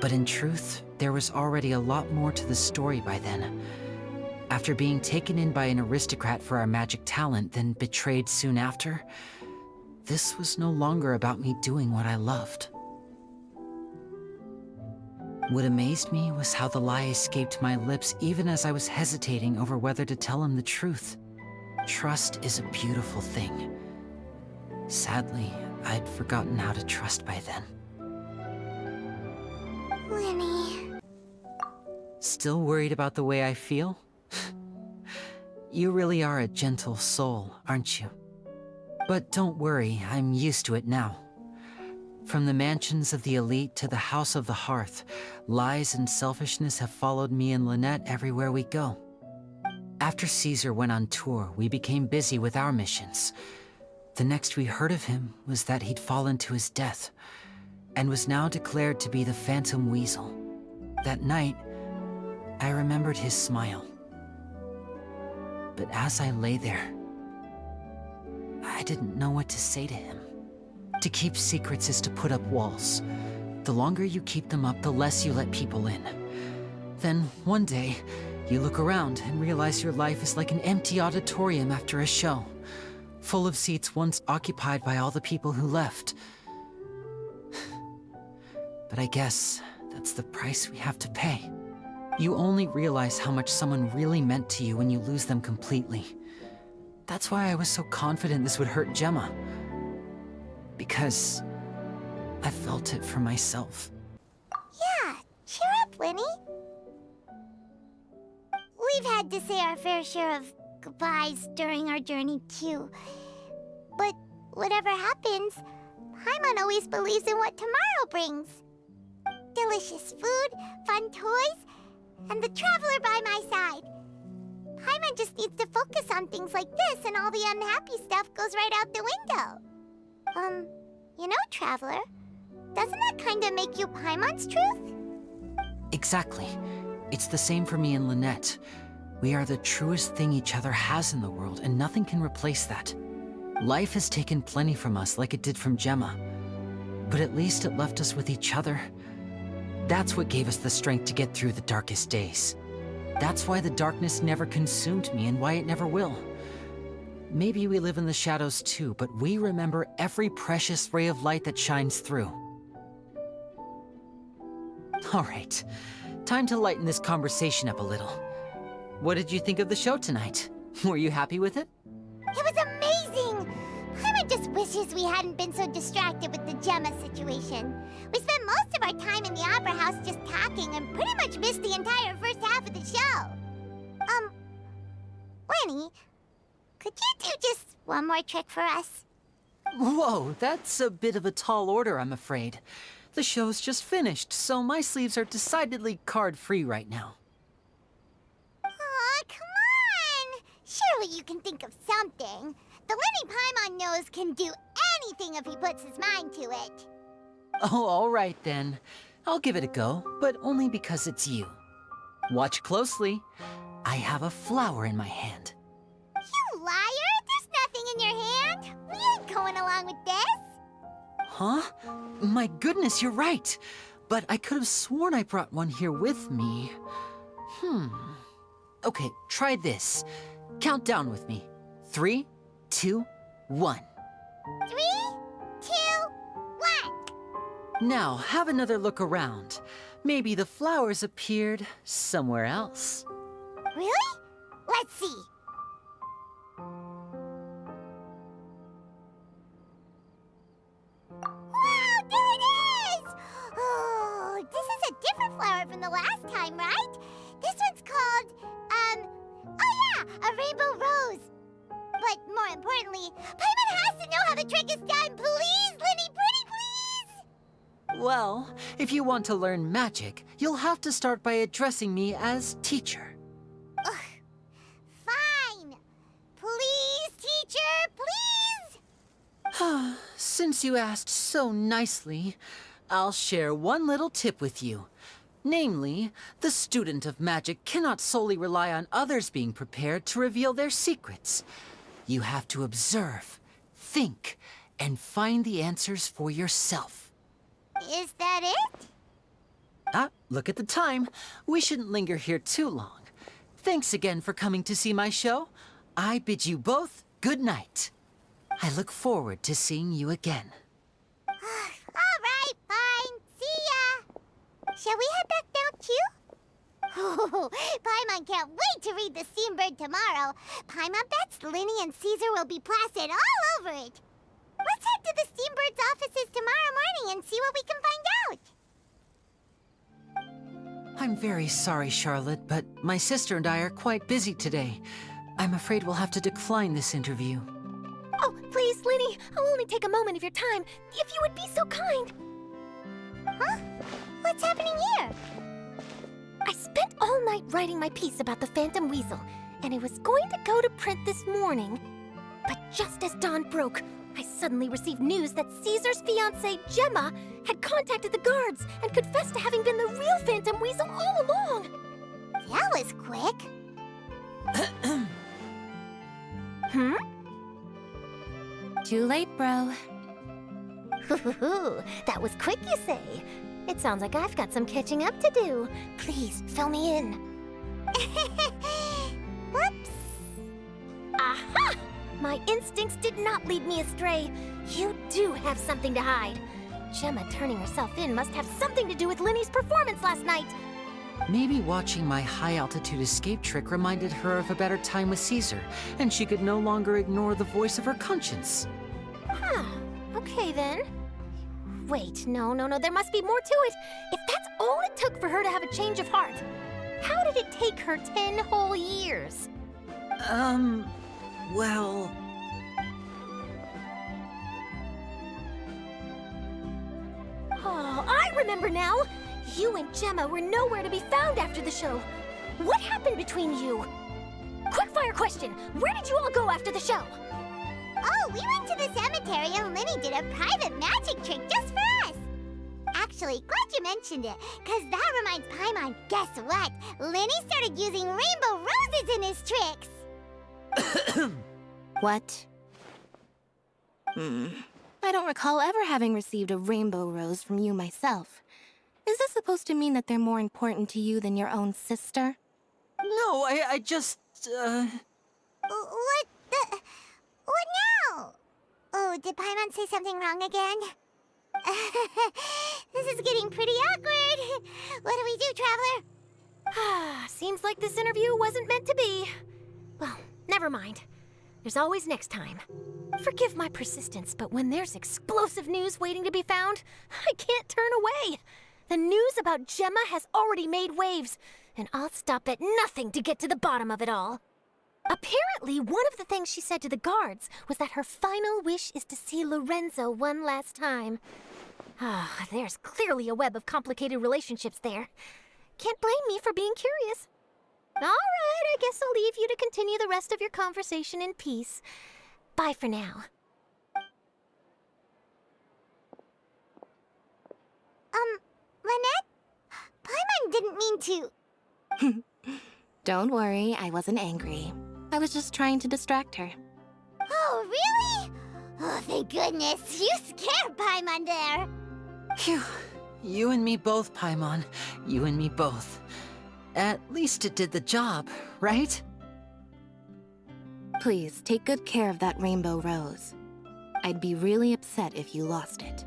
But in truth, there was already a lot more to the story by then. After being taken in by an aristocrat for our magic talent, then betrayed soon after, this was no longer about me doing what I loved. What amazed me was how the lie escaped my lips even as I was hesitating over whether to tell him the truth. Trust is a beautiful thing. Sadly, I'd forgotten how to trust by then. Lyney. Still worried about the way I feel? You really are a gentle soul, aren't you? But don't worry, I'm used to it now. From the mansions of the elite to the house of the hearth, lies and selfishness have followed me and Lynette everywhere we go. After Caesar went on tour, we became busy with our missions. The next we heard of him was that he'd fallen to his death, and was now declared to be the Phantom Weasel. That night, I remembered his smile. But as I lay there, I didn't know what to say to him. To keep secrets is to put up walls. The longer you keep them up, the less you let people in. Then, one day, you look around and realize your life is like an empty auditorium after a show, full of seats once occupied by all the people who left. But I guess that's the price we have to pay. You only realize how much someone really meant to you when you lose them completely. That's why I was so confident this would hurt Gemma. Because I felt it for myself. Yeah, cheer up, Lyney. We've had to say our fair share of goodbyes during our journey, too. But whatever happens, Paimon always believes in what tomorrow brings. Delicious food, fun toys, and the Traveler by my side. Paimon just needs to focus on things like this, and all the unhappy stuff goes right out the window. You know, Traveler, doesn't that kind of make you Paimon's truth? Exactly. It's the same for me and Lynette. We are the truest thing each other has in the world, and nothing can replace that. Life has taken plenty from us, like it did from Gemma. But at least it left us with each other. That's what gave us the strength to get through the darkest days. That's why the darkness never consumed me, and why it never will. Maybe we live in the shadows too, but we remember every precious ray of light that shines through. All right, time to lighten this conversation up a little. What did you think of the show tonight? Were you happy with it? It was amazing! Paimon just wishes we hadn't been so distracted with the Gemma situation. We spent most of our time in the Opera House just talking and pretty much missed the entire first half of the show. Lyney, could you do just one more trick for us? Whoa, that's a bit of a tall order, I'm afraid. The show's just finished, so my sleeves are decidedly card-free right now. Aw, come on! Surely you can think of something. The Lyney Paimon knows can do anything if he puts his mind to it. Oh, all right then. I'll give it a go, but only because it's you. Watch closely. I have a flower in my hand. You liar! There's nothing in your hand! We ain't going along with this! Huh? My goodness, you're right. But I could have sworn I brought one here with me. Okay, try this. Count down with me. 3, 2, 1. 3, 2, 1. Now, have another look around. Maybe the flowers appeared somewhere else. Really? Let's see. Wow, there it is! Oh, this is a different flower from the last time, right? This one's called, oh yeah, a rainbow rose. But more importantly, Paimon has to know how the trick is done. Please, Lyney, pretty please! Well, if you want to learn magic, you'll have to start by addressing me as teacher. Ugh. Fine. Please, teacher, please! Since you asked so nicely, I'll share one little tip with you. Namely, the student of magic cannot solely rely on others being prepared to reveal their secrets. You have to observe, think, and find the answers for yourself. Is that it? Ah, look at the time. We shouldn't linger here too long. Thanks again for coming to see my show. I bid you both good night. I look forward to seeing you again. All right, fine. See ya. Shall we head back now, too? Oh, Paimon can't wait to read The Steambird tomorrow. Paimon bets Lyney and Caesar will be plastered all over it. Let's head to the Steambird's offices tomorrow morning and see what we can find out. I'm very sorry, Charlotte, but my sister and I are quite busy today. I'm afraid we'll have to decline this interview. Oh, please, Lyney, I'll only take a moment of your time, if you would be so kind. Huh? What's happening here? I spent all night writing my piece about the Phantom Weasel, and it was going to go to print this morning. But just as dawn broke, I suddenly received news that Caesar's fiancée, Gemma, had contacted the guards and confessed to having been the real Phantom Weasel all along. That was quick. Hmm? Too late, bro. That was quick, you say? It sounds like I've got some catching up to do. Please, fill me in. Whoops. Aha! My instincts did not lead me astray. You do have something to hide. Gemma turning herself in must have something to do with Lyney's performance last night. Maybe watching my high-altitude escape trick reminded her of a better time with Caesar, and she could no longer ignore the voice of her conscience. Huh. Okay, then. Wait, no, there must be more to it. If that's all it took for her to have a change of heart, how did it take her 10 whole years? Well... Oh, I remember now! You and Gemma were nowhere to be found after the show. What happened between you? Quickfire question! Where did you all go after the show? Oh, we went to the cemetery and Lyney did a private magic trick just for us. Actually, glad you mentioned it, because that reminds Paimon, guess what? Lyney started using rainbow roses in his tricks. What? I don't recall ever having received a rainbow rose from you myself. Is this supposed to mean that they're more important to you than your own sister? No, I just, What now? Oh, did Paimon say something wrong again? This is getting pretty awkward. What do we do, Traveler? Seems like this interview wasn't meant to be. Well, never mind. There's always next time. Forgive my persistence, but when there's explosive news waiting to be found, I can't turn away. The news about Gemma has already made waves, and I'll stop at nothing to get to the bottom of it all. Apparently, one of the things she said to the guards was that her final wish is to see Lorenzo one last time. There's clearly a web of complicated relationships there. Can't blame me for being curious. All right, I guess I'll leave you to continue the rest of your conversation in peace. Bye for now. Lynette? Paimon didn't mean to... Don't worry, I wasn't angry. I was just trying to distract her. Oh, really? Oh, thank goodness. You scared Paimon there. Phew. You and me both, Paimon. You and me both. At least it did the job, right? Please, take good care of that rainbow rose. I'd be really upset if you lost it.